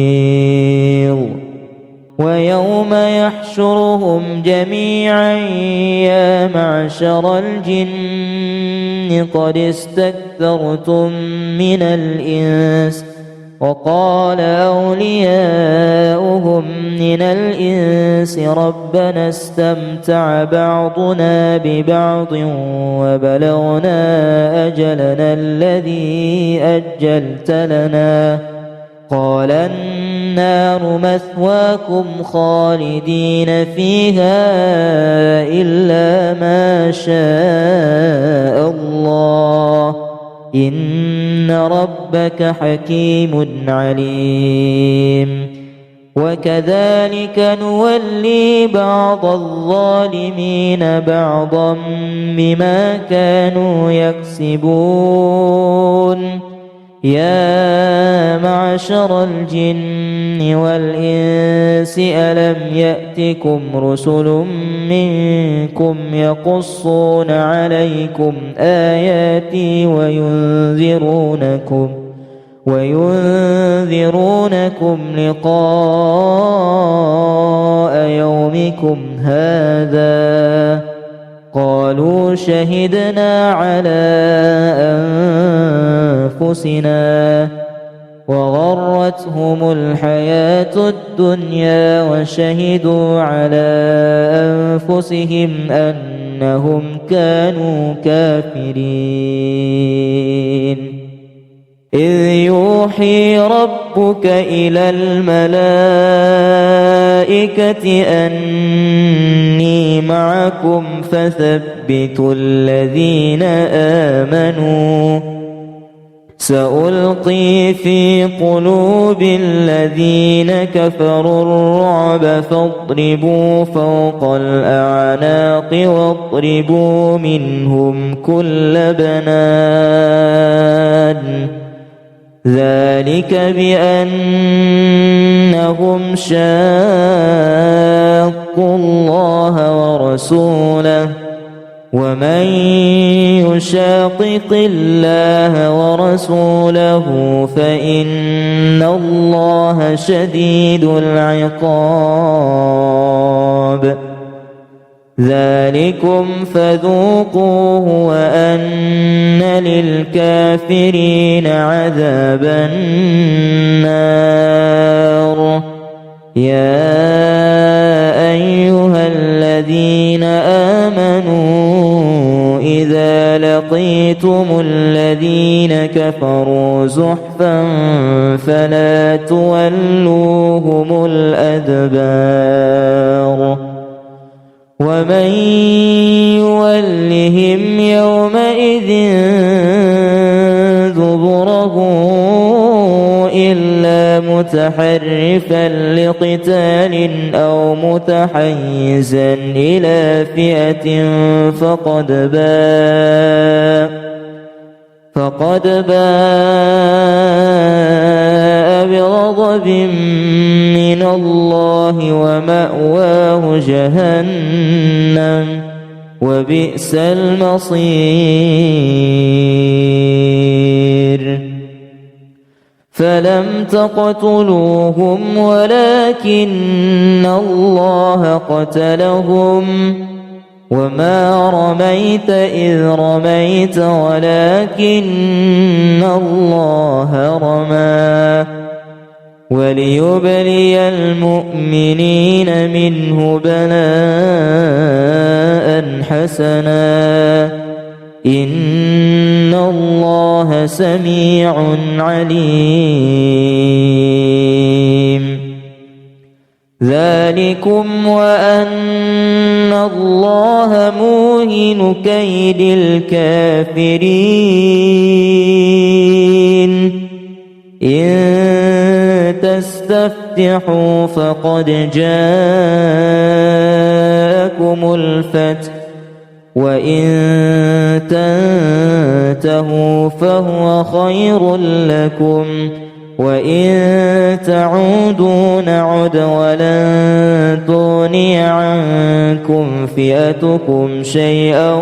ويوم يحشرهم جميعا يا معشر الجن قد استكثرتم من الإنس وقال أولياؤهم من الإنس ربنا استمتع بعضنا ببعض وبلغنا أجلنا الذي أجلت لنا قال النار مثواكم خالدين فيها إلا ما شاء الله إن ربك حكيم عليم. وكذلك نولي بعض الظالمين بعضا بما كانوا يكسبون. يا معشر الجن والإنس ألم يأتكم رسل منكم يقصون عليكم آياتي وينذرونكم لقاء يومكم هذا قالوا شهدنا على أنفسنا وغرتهم الحياة الدنيا وشهدوا على أنفسهم أنهم كانوا كافرين. إذ يوحي ربك إلى الملائكة أني معكم فثبتوا الذين آمنوا سألقي في قلوب الذين كفروا الرعب فاضربوا فوق الأعناق واضربوا منهم كل بنان ذلك بأنهم شاقوا الله ورسوله ومن يشاقق الله ورسوله فإن الله شديد العقاب. ذلكم فذوقوه وأن للكافرين عذاب النار. يا أيها الذين آمنوا إذا لقيتم الذين كفروا زحفا فلا تولوهم الأدبار ومن يولهم يومئذ دبره إلا متحرفا لقتال أو متحيزا إلى فئة فقد باء بغضب من الله ومأواه جهنم وبئس المصير. فلم تقتلوهم ولكن الله قتلهم وما رميت إذ رميت ولكن الله رمى وليبلي المؤمنين منه بلاء حسنا إن الله سميع عليم. ذلكم وأن الله موهن كيد الكافرين. إن تستفتحوا فقد جاءكم الفتح وإن تنتهوا فهو خير لكم وإن تعودوا نعد ولن تغني عنكم فئتكم شيئا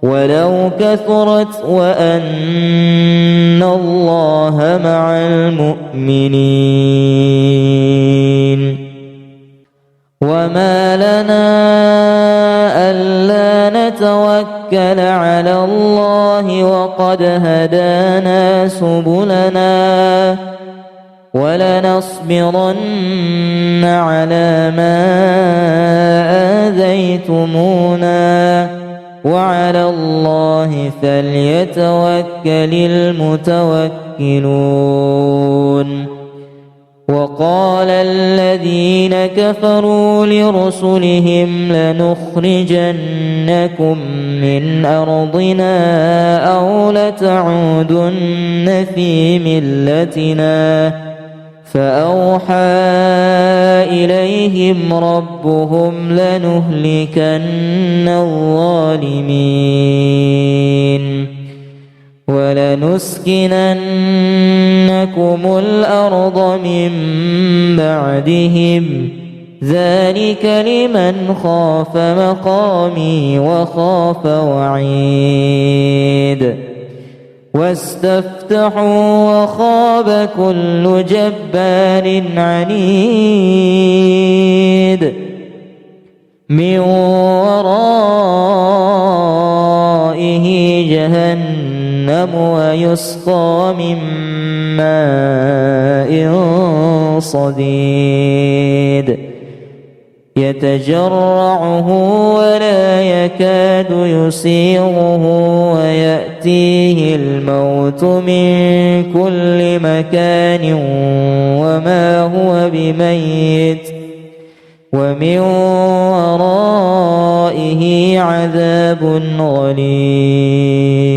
ولو كثرت وأن الله مع المؤمنين. وما لنا ألا نتوكل على الله وقد هدانا سبلنا ولنصبرن على ما آذيتمونا وعلى الله فليتوكل المتوكلون. وقال الذين كفروا لرسلهم لنخرجنكم من أرضنا أو لتعودن في ملتنا فأوحى إليهم ربهم لنهلكن الظالمين ولنسكننكم الأرض من بعدهم ذلك لمن خاف مقامي وخاف وعيد. واستفتحوا وخاب كل جبار عنيد من ورائه جهنم ويسقى من ماء صديد يتجرعه ولا يكاد يسيغه ويأتيه الموت من كل مكان وما هو بميت ومن ورائه عذاب غليظ.